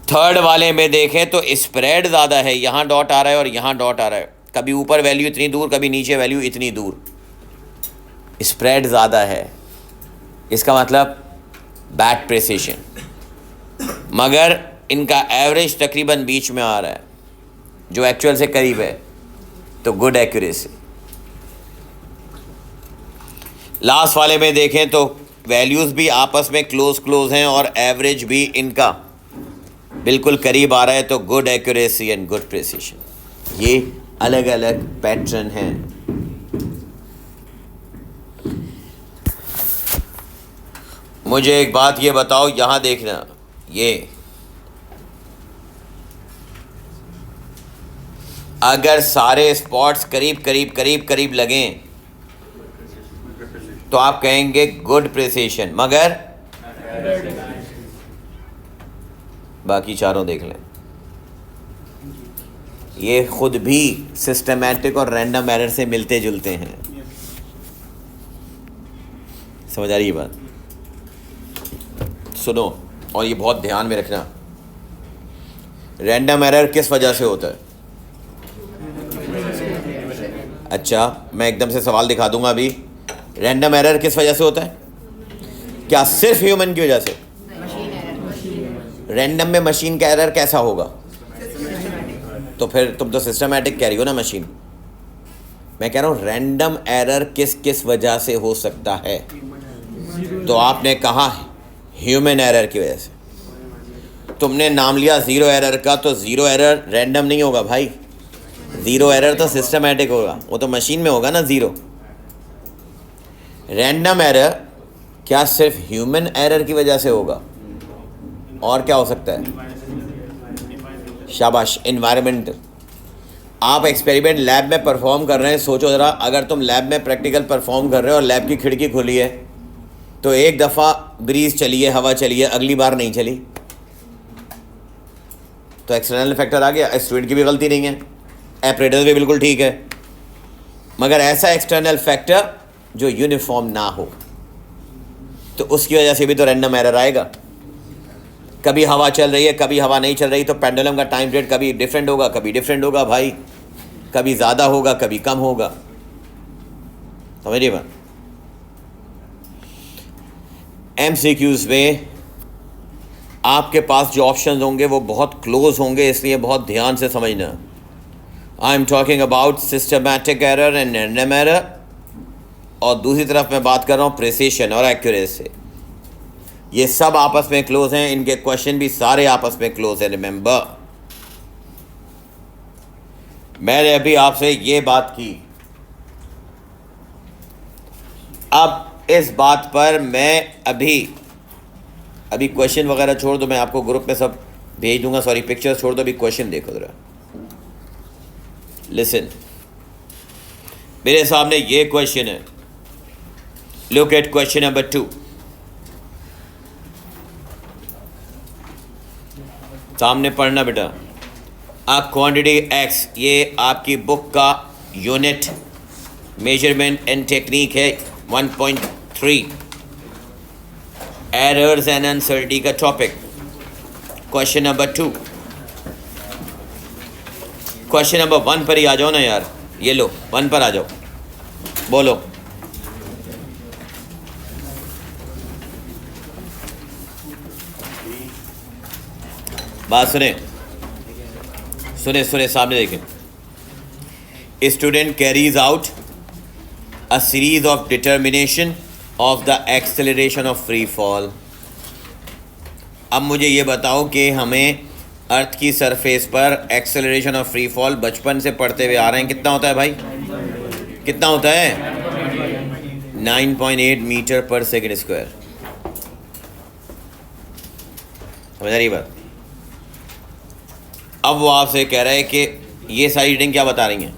थर्ड वाले में देखें तो स्प्रेड ज़्यादा है, यहाँ डॉट आ रहा है और यहाँ डॉट आ रहा है, कभी ऊपर वैल्यू इतनी दूर, कभी नीचे वैल्यू इतनी दूर, स्प्रेड ज़्यादा है, इसका मतलब बैड प्रिसीजन। मगर इनका एवरेज तकरीबन बीच में आ रहा है, जो एक्चुअल से करीब है, तो गुड एक्यूरेसी। लास्ट वाले में देखें तो वैल्यूज़ भी आपस में क्लोज हैं और एवरेज भी इनका बिल्कुल करीब आ रहा है, तो good accuracy and good precision. ये अलग अलग पैटर्न हैं। मुझे एक बात ये बताओ, यहाँ देखना, ये अगर सारे स्पॉट्स करीब करीब करीब करीब लगें तो आप कहेंगे गुड प्रिसीजन, मगर बाकी चारों देख लें, ये खुद भी सिस्टमैटिक और रैंडम एरर से मिलते जुलते हैं। समझ आ रही है बात? सुनो और ये बहुत ध्यान में रखना, रैंडम एरर किस वजह से होता है? अच्छा, मैं एकदम से सवाल दिखा दूंगा अभी। रैंडम एरर किस वजह से होता है? क्या सिर्फ ह्यूमन की वजह से? रैंडम में मशीन का एरर कैसा होगा? तो फिर तुम तो सिस्टमैटिक कह रही हो ना मशीन। मैं कह रहा हूँ रैंडम एरर किस किस वजह से हो सकता है? तो आपने कहा ह्यूमन एरर की वजह से। तुमने नाम लिया ज़ीरो एरर का, तो ज़ीरो एरर रैंडम नहीं होगा भाई, ज़ीरो एरर तो सिस्टमैटिक होगा, वो तो मशीन में होगा ना ज़ीरो। रैंडम एरर क्या सिर्फ ह्यूमन एरर की वजह से होगा? और क्या हो सकता है? शाबाश, एनवायरमेंटल। आप एक्सपेरिमेंट लैब में परफॉर्म कर रहे हैं, सोचो ज़रा, अगर तुम लैब में प्रैक्टिकल परफॉर्म कर रहे हो और लैब की खिड़की खुली है तो एक दफ़ा ब्रीज चली है, हवा चली है, अगली बार नहीं चली, तो एक्सटर्नल फैक्टर आ गया। स्टूडेंट की भी गलती नहीं है, ऑपरेटर भी बिल्कुल ठीक है, मगर ऐसा एक्सटर्नल फैक्टर जो यूनिफॉर्म ना हो, तो उसकी वजह से भी तो रैंडम एरर आएगा। कभी हवा चल रही है, कभी हवा नहीं चल रही, तो पेंडुलम का टाइम पीरियड कभी डिफरेंट होगा, कभी डिफरेंट होगा भाई, कभी ज़्यादा होगा, कभी कम होगा। समझिए बात? MCQs में आपके पास जो ऑप्शंस होंगे वो बहुत क्लोज होंगे, इसलिए बहुत ध्यान से समझना। I am talking about systematic error and random error, और दूसरी तरफ मैं बात कर रहा हूँ प्रिसीजन और एक्यूरेसी। ये सब आपस में क्लोज हैं, इनके क्वेश्चन भी सारे आपस में क्लोज हैं। रिमेंबर, मैंने अभी आपसे ये बात की, अब इस बात पर मैं अभी क्वेश्चन वगैरह छोड़ दो, मैं आपको ग्रुप में सब भेज दूंगा, सॉरी पिक्चर्स छोड़ दो, अभी क्वेश्चन देखो जरा। लिसन, मेरे सामने ये क्वेश्चन है, लुक एट क्वेश्चन नंबर 2। सामने पढ़ना बेटा। अ क्वांटिटी x, ये आपकी बुक का यूनिट मेजरमेंट एंड टेक्निक है 1.3, एरर्स एंड अनसर्टेनिटी का topic. Question number 2, question number 1 पर ही आ जाओ ना यार, ये लो 1 पर आ जाओ, बोलो। बात सुने सुने सुने, सामने देखें। Student carries out a series of determination of the acceleration of free fall. अब मुझे ये बताओ कि हमें अर्थ की सरफेस पर एक्सेलरेशन ऑफ फ्री फॉल बचपन से पढ़ते हुए आ रहे हैं, कितना होता है भाई? कितना होता है? 9.8 मीटर पर सेकेंड स्क्वायर। समझ आ रही बात? अब वो आपसे कह रहा है कि ये सारी रीडिंग क्या बता रही हैं?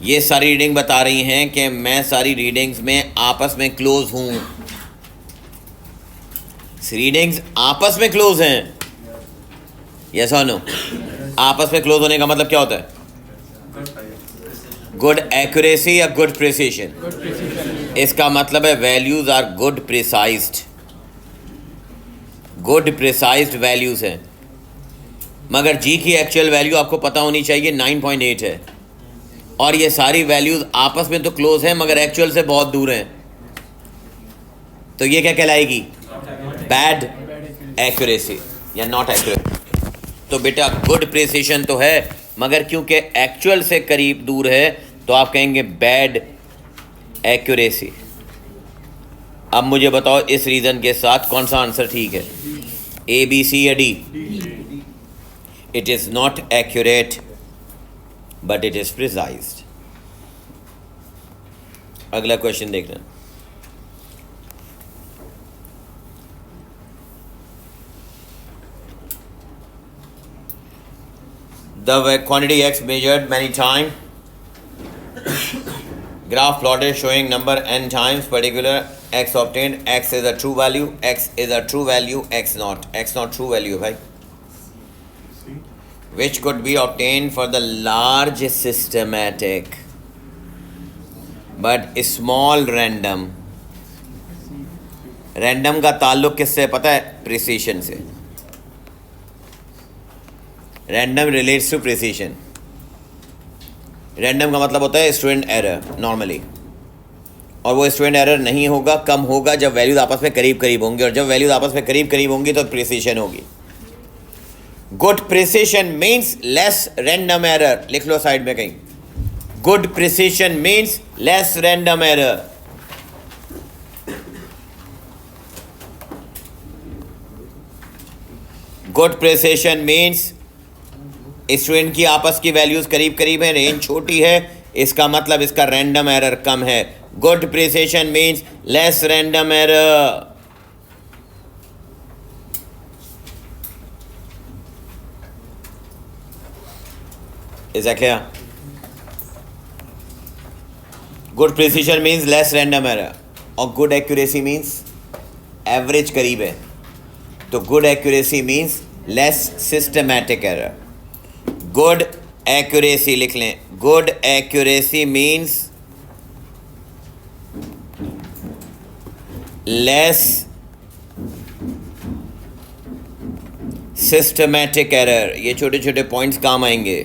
ये सारी रीडिंग बता रही हैं कि मैं सारी रीडिंग्स में आपस में क्लोज हूँ। रीडिंग्स आपस में क्लोज हैं, यस और नो? आपस में क्लोज होने का मतलब क्या होता है? गुड एक्यूरेसी या गुड प्रिसिशन? इसका मतलब है values are good precised, good precised values हैं। मगर जी की एक्चुअल वैल्यू आपको पता होनी चाहिए 9.8 है, और ये सारी वैल्यूज आपस में तो क्लोज हैं मगर एक्चुअल से बहुत दूर हैं, तो ये क्या कहलाएगी? बैड एक्यूरेसी या नॉट एक्यूरेट। तो बेटा गुड प्रिसिशन तो है मगर क्योंकि एक्चुअल से करीब दूर है तो आप कहेंगे बैड एक्यूरेसी। अब मुझे बताओ इस रीज़न के साथ कौन सा आंसर ठीक है, ए, बी, सी या D? It is not accurate but it is precised. अगला क्वेश्चन देखना। The quantity x measured many times, graph plotted showing number n times particular x obtained, x is a true value, x is a true value, x not true value भाई, which could be obtained for the large systematic but small random। Random का ताल्लुक किससे पता है? Precision से। Random relates to precision. Random का मतलब होता है स्टूडेंट एरर नॉर्मली, और वो स्टूडेंट एरर नहीं होगा, कम होगा जब वैल्यूज आपस में करीब करीब होंगी, और जब वैल्यूज आपस में करीब करीब होंगी तो प्रिसिशन होगी। Good precision means less random error. लिख लो साइड में कहीं, good precision means less random error. Good precision means student की आपस की वैल्यूज करीब करीब है, रेंज छोटी है, इसका मतलब इसका रैंडम एरर कम है। Good precision means less random error. Is that clear? Good precision means less random error, और गुड एक्यूरेसी मीन्स एवरेज करीब है, तो good accuracy means less systematic error. Good accuracy लिख लें, good accuracy means less systematic error. ये छोटे छोटे points काम आएंगे।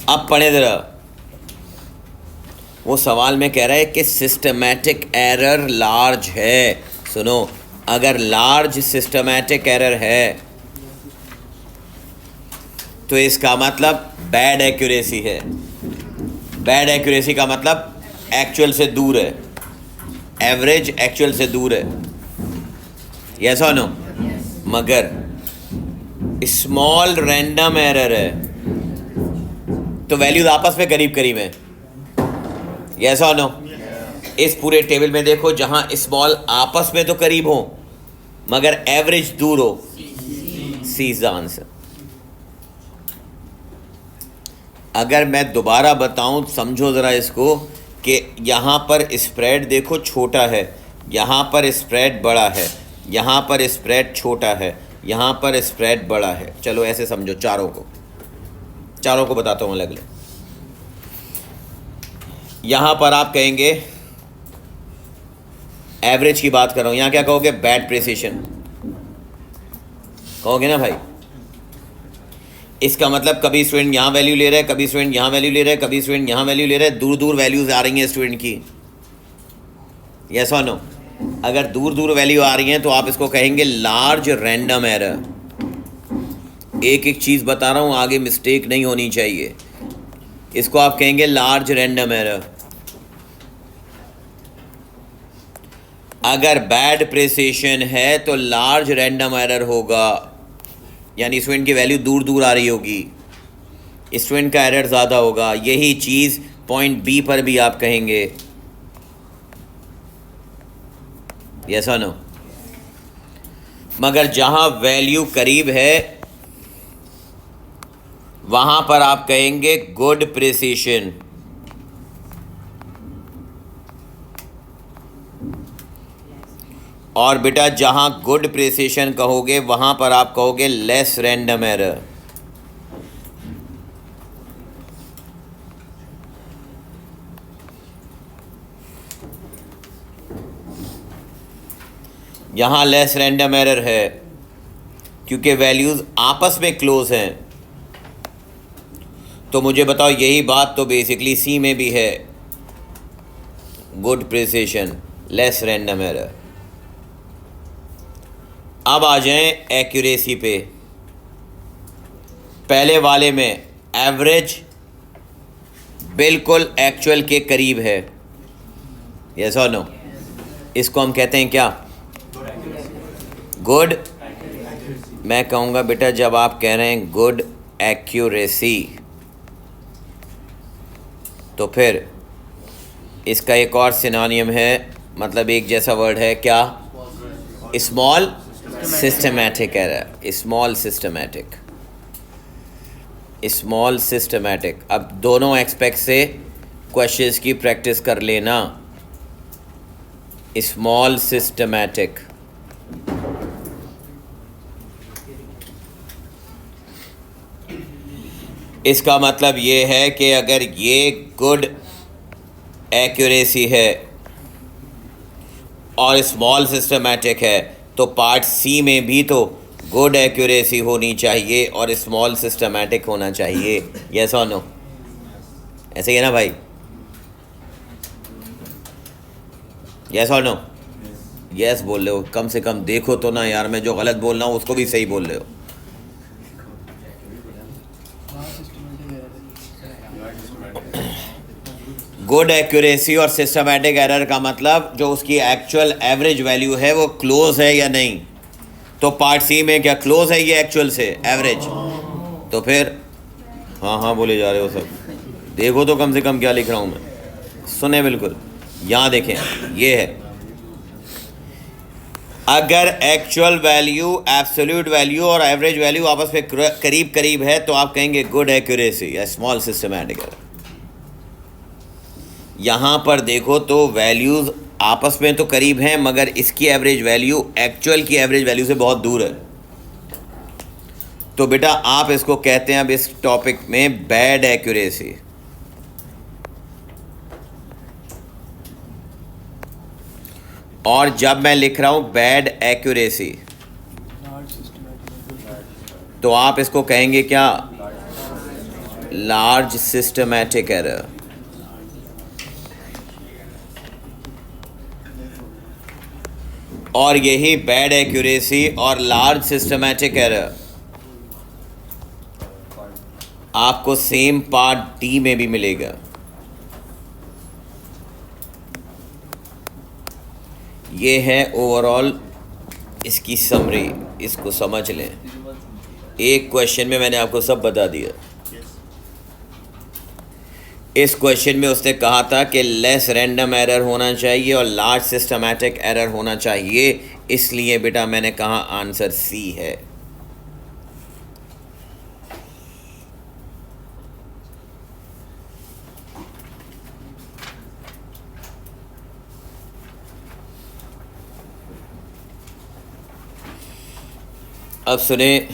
अब पढ़े जरा, वो सवाल में कह रहा है कि सिस्टमैटिक एरर लार्ज है। सुनो, अगर लार्ज सिस्टमैटिक एरर है तो इसका मतलब बैड एक्यूरेसी है। बैड एक्यूरेसी का मतलब एक्चुअल से दूर है, एवरेज एक्चुअल से दूर है, यस और नो? मगर स्मॉल रैंडम एरर है तो वैल्यूज आपस में करीब करीब है, यस और नो? इस पूरे टेबल में देखो, जहां स्मॉल आपस में तो करीब हो मगर एवरेज दूर हो, सी इज द आंसर। अगर मैं दोबारा बताऊं, समझो ज़रा इसको, कि यहाँ पर स्प्रेड देखो छोटा है, यहाँ पर स्प्रेड बड़ा है, यहाँ पर स्प्रेड छोटा है, यहाँ पर स्प्रेड बड़ा है। चलो ऐसे समझो, चारों को बताता हूँ अलग अलग। यहाँ पर आप कहेंगे, एवरेज की बात कर रहा हूँ, यहाँ क्या कहोगे? बैड प्रिसिशन कहोगे ना भाई। इसका मतलब कभी स्टूडेंट यहाँ वैल्यू ले रहा है, कभी स्टूडेंट यहाँ वैल्यू ले रहा है, कभी स्टूडेंट यहाँ वैल्यू ले रहा है, दूर दूर वैल्यूज आ रही हैं स्टूडेंट की, यस और नो? अगर दूर दूर वैल्यू आ रही हैं तो आप इसको कहेंगे लार्ज रैंडम एरर। एक एक चीज़ बता रहा हूँ, आगे मिस्टेक नहीं होनी चाहिए। इसको आप कहेंगे लार्ज रैंडम एरर। अगर बैड प्रिसिशन है तो लार्ज रैंडम एरर होगा, यानी स्टूडेंट की वैल्यू दूर दूर आ रही होगी, स्टूडेंट का एरर ज़्यादा होगा। यही चीज़ पॉइंट बी पर भी आप कहेंगे, यस और नो? मगर जहाँ वैल्यू करीब है वहाँ पर आप कहेंगे गुड प्रिसिशन। और बेटा जहाँ गुड प्रिसिशन कहोगे वहाँ पर आप कहोगे लेस रैंडम एरर। यहाँ लेस रैंडम एरर है क्योंकि वैल्यूज़ आपस में क्लोज हैं। तो मुझे बताओ, यही बात तो बेसिकली सी में भी है, good precision less random error. अब आ जाएं एक्यूरेसी पे। पहले वाले में एवरेज बिल्कुल एक्चुअल के करीब है, यस और नो? इसको हम कहते हैं क्या? गुड। मैं कहूँगा बेटा जब आप कह रहे हैं गुड एक्यूरेसी तो फिर इसका एक और सिनोनिम है, मतलब एक जैसा वर्ड है क्या? Small systematic error. Small systematic, small systematic. अब दोनों एस्पेक्ट से क्वेश्चंस की प्रैक्टिस कर लेना। स्मॉल सिस्टमैटिक, इसका मतलब ये है कि अगर ये गुड एक्यूरेसी है और स्मॉल सिस्टमैटिक है तो पार्ट सी में भी तो गुड एक्यूरेसी होनी चाहिए और स्मॉल सिस्टमैटिक होना चाहिए, यस और नो? ऐसे ही है ना भाई? यस और नो? यस बोल रहे हो, कम से कम देखो तो ना यार, मैं जो गलत बोल रहा हूँ उसको भी सही बोल रहे हो। गुड एक्यूरेसी और सिस्टमैटिक एरर का मतलब जो उसकी एक्चुअल एवरेज वैल्यू है वो क्लोज है या नहीं। तो पार्ट सी में क्या क्लोज है ये एक्चुअल से एवरेज? तो फिर हाँ बोले जा रहे हो सब, देखो तो कम से कम क्या लिख रहा हूँ मैं, सुने बिल्कुल। यहाँ देखें, ये है, अगर एक्चुअल वैल्यू, एब्सोल्यूट वैल्यू और एवरेज वैल्यू आपस में करीब करीब है तो आप कहेंगे गुड एक्यूरेसी या स्मॉल सिस्टमैटिक एरर। यहाँ पर देखो तो वैल्यूज़ आपस में तो करीब हैं मगर इसकी एवरेज वैल्यू एक्चुअल की एवरेज वैल्यू से बहुत दूर है। तो बेटा आप इसको कहते हैं अब इस टॉपिक में बैड एक्यूरेसी। और जब मैं लिख रहा हूँ बैड एक्यूरेसी तो आप इसको कहेंगे क्या? Large systematic error. और यही बैड एक्यूरेसी और लार्ज सिस्टमैटिक एरर आपको सेम पार्ट डी में भी मिलेगा। ये है ओवरऑल इसकी समरी, इसको समझ लें। एक क्वेश्चन में मैंने आपको सब बता दिया। इस क्वेश्चन में उसने कहा था कि लेस रैंडम एरर होना चाहिए और लार्ज सिस्टमैटिक एरर होना चाहिए, इसलिए बेटा मैंने कहा आंसर सी है। अब सुने,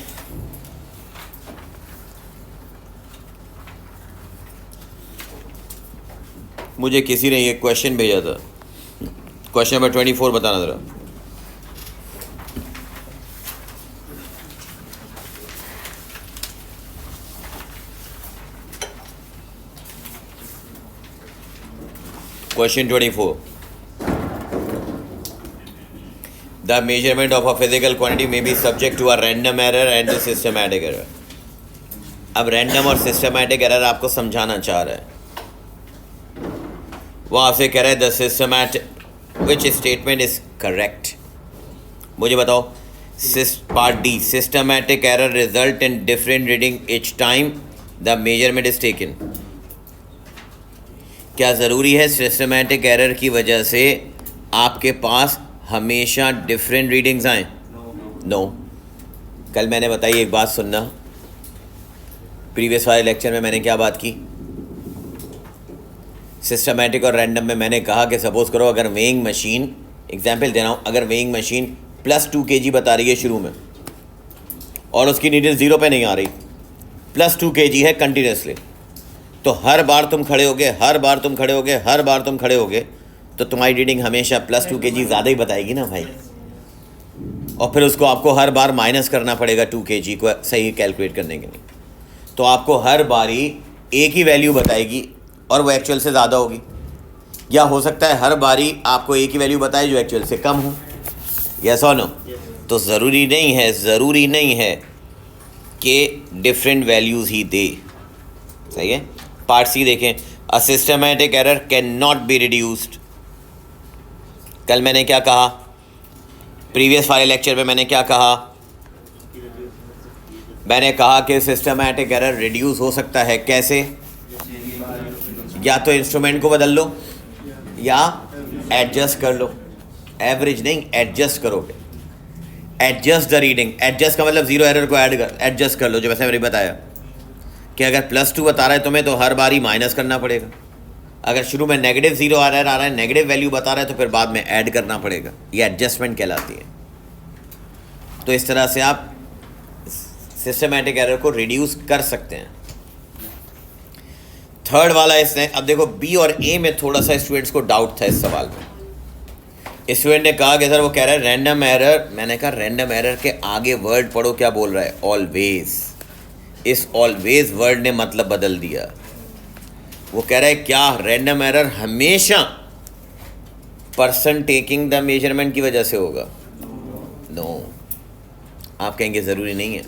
मुझे किसी ने ये क्वेश्चन भेजा था, क्वेश्चन नंबर 24 बताना ज़रा। Question 24, the measurement of a physical quantity may be subject to a random error and the systematic error. अब रैंडम और सिस्टमैटिक एरर आपको समझाना चाह रहा है। वो आपसे कह रहा है the systematic which statement is correct. मुझे बताओ, part D, systematic error result in different reading each time the measurement is taken. क्या ज़रूरी है सिस्टमैटिक एरर की वजह से आपके पास हमेशा डिफरेंट रीडिंग्स आएँ? नो। कल मैंने बताई, एक बात सुनना, प्रीवियस वाले लेक्चर में मैंने क्या बात की? सिस्टमैटिक और रैंडम में मैंने कहा कि सपोज़ करो अगर वेइंग मशीन एग्जाम्पल दे रहा हूँ, अगर वेइंग मशीन +2 kg बता रही है शुरू में और उसकी नीडल 0 पे नहीं आ रही, +2 kg है कंटिन्यूसली, तो हर बार तुम खड़े होगे, हर बार तुम खड़े होगे, हर बार तुम खड़े होगे, तो तुम्हारी रीडिंग हमेशा +2 kg ज़्यादा ही बताएगी ना भाई। और फिर उसको आपको हर बार माइनस करना पड़ेगा 2 kg को सही कैलकुलेट करने के लिए। तो आपको हर बारी एक ही वैल्यू बताएगी और वो एक्चुअल से ज़्यादा होगी, या हो सकता है हर बारी आपको एक ही वैल्यू बताए जो एक्चुअल से कम हो। यस और नो? तो ज़रूरी नहीं है कि डिफरेंट वैल्यूज़ ही दे। सही है। पार्ट सी देखें, a systematic error can not be reduced. कल मैंने क्या कहा, प्रीवियस वाले लेक्चर में मैंने क्या कहा, मैंने कहा कि सिस्टमैटिक एरर रिड्यूस हो सकता है। कैसे? या तो इंस्ट्रूमेंट को बदल लो या एडजस्ट कर लो। एवरेज नहीं, एडजस्ट करोगे, एडजस्ट द रीडिंग। एडजस्ट का मतलब 0 एरर को एडजस्ट कर लो, जो वैसे मैंने बताया कि अगर +2 बता रहा है तुम्हें तो हर बारी माइनस करना पड़ेगा। अगर शुरू में -0 आ रहा है, नेगेटिव वैल्यू बता रहा है, तो फिर बाद में ऐड करना पड़ेगा। ये एडजस्टमेंट कहलाती है। तो इस तरह से आप सिस्टमैटिक एरर को रिड्यूस कर सकते हैं। थर्ड वाला इसने, अब देखो बी और ए में थोड़ा सा स्टूडेंट्स को डाउट था इस सवाल में। स्टूडेंट ने कहा कि सर वो कह रहा है रैंडम एरर। मैंने कहा रैंडम एरर के आगे वर्ड पढ़ो, क्या बोल रहा है? ऑलवेज। इस ऑलवेज वर्ड ने मतलब बदल दिया। वो कह रहा है क्या रैंडम एरर हमेशा पर्सन टेकिंग द मेजरमेंट की वजह से होगा? नो। आप कहेंगे ज़रूरी नहीं है,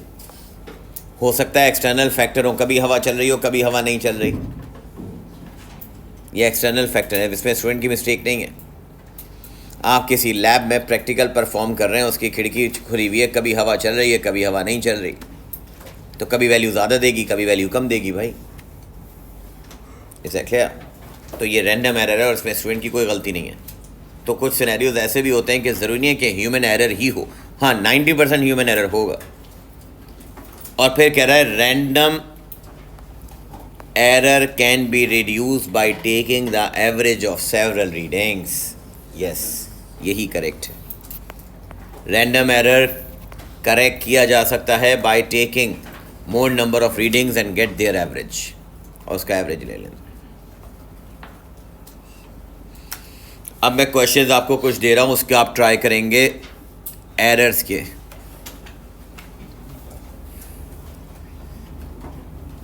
हो सकता है एक्सटर्नल फैक्टर हो, कभी हवा चल रही हो, कभी हवा नहीं चल रही। ये एक्सटर्नल फैक्टर है, इसमें स्टूडेंट की मिस्टेक नहीं है। आप किसी लैब में प्रैक्टिकल परफॉर्म कर रहे हैं, उसकी खिड़की खुली हुई है, कभी हवा चल रही है, कभी हवा नहीं चल रही, तो कभी वैल्यू ज़्यादा देगी, कभी वैल्यू कम देगी भाई। इसे क्या? तो ये रैंडम एरर है और इसमें स्टूडेंट की कोई गलती नहीं है। तो कुछ सिनेरियोज ऐसे भी होते हैं कि ज़रूरी नहीं है कि ह्यूमन एरर ही हो, हाँ 90% ह्यूमन एरर होगा। और फिर कह रहा है random error can be reduce by taking the average of several readings. Yes, यही करेक्ट है। रैंडम एरर करेक्ट किया जा सकता है by taking more number of readings and get their average, और उसका एवरेज ले लें। अब मैं क्वेश्चंस आपको कुछ दे रहा हूँ, उसके आप ट्राई करेंगे एरर्स के।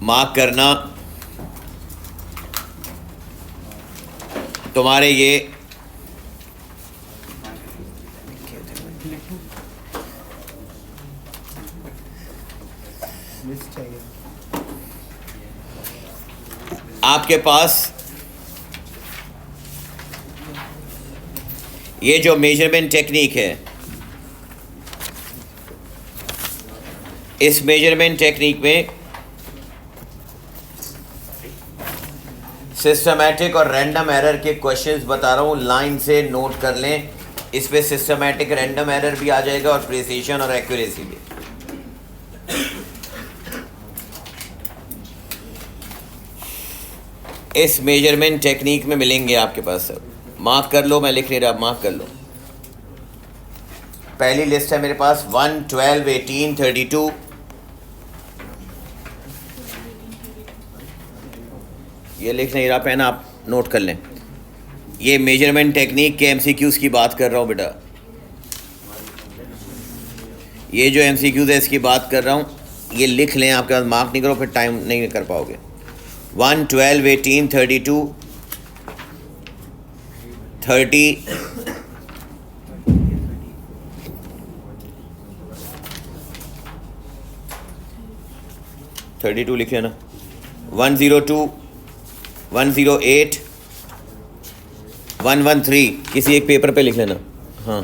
मार्क करना तुम्हारे ये आपके पास ये जो मेजरमेंट टेक्निक है, इस मेजरमेंट टेक्निक में सिस्टमैटिक और रैंडम एरर के क्वेश्चंस बता रहा हूँ, लाइन से नोट कर लें। इस पे सिस्टमैटिक रैंडम एरर भी आ जाएगा और प्रिसीजन और एक्यूरेसी भी। इस मेजरमेंट टेक्निक में मिलेंगे आपके पास सब। मार्क कर लो, मैं लिख नहीं रहा, मार्क कर लो। पहली लिस्ट है मेरे पास 1, 12, 18, 32। ये लिख नहीं रहा पेन, आप नोट कर लें। ये मेजरमेंट टेक्निक के एमसीक्यूज़ की बात कर रहा हूँ बेटा। ये जो एमसीक्यूज़ है इसकी बात कर रहा हूँ, ये लिख लें। आपके पास मार्क नहीं करो फिर टाइम नहीं कर पाओगे। 1, 12, 18, 32, 30, 32 लिख लेना। 102, 108, 113 किसी एक पेपर पे लिख लेना। हाँ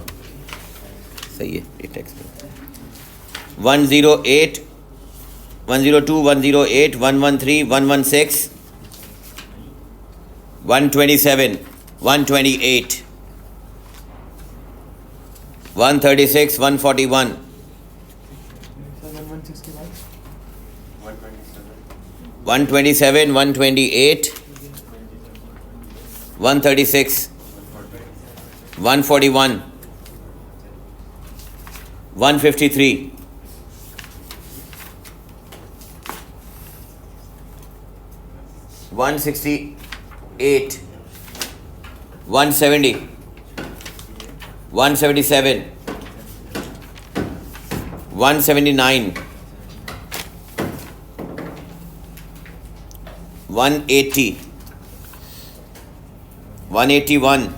सही है ये टेक्स्ट में। 108, 102, 108, 113, 116, 127, 128, 136, 141, 127, 128, 136, 141, 153, 168, 170, 177, 179, 180, 181,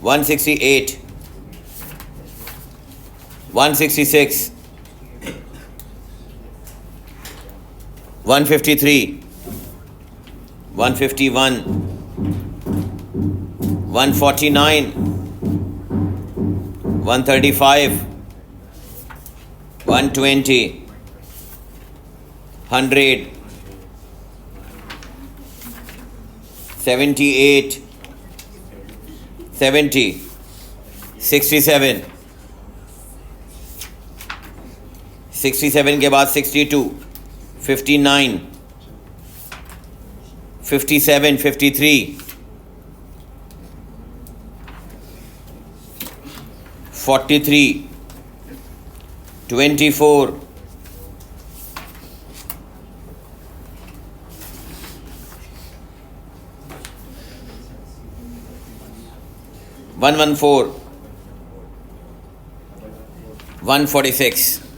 168, 166, 153, 151, 149, 135, 120, 100, 78, 70, 67, 67 के बाद 62, 59, 57, 53, 43, 24, 114, 146,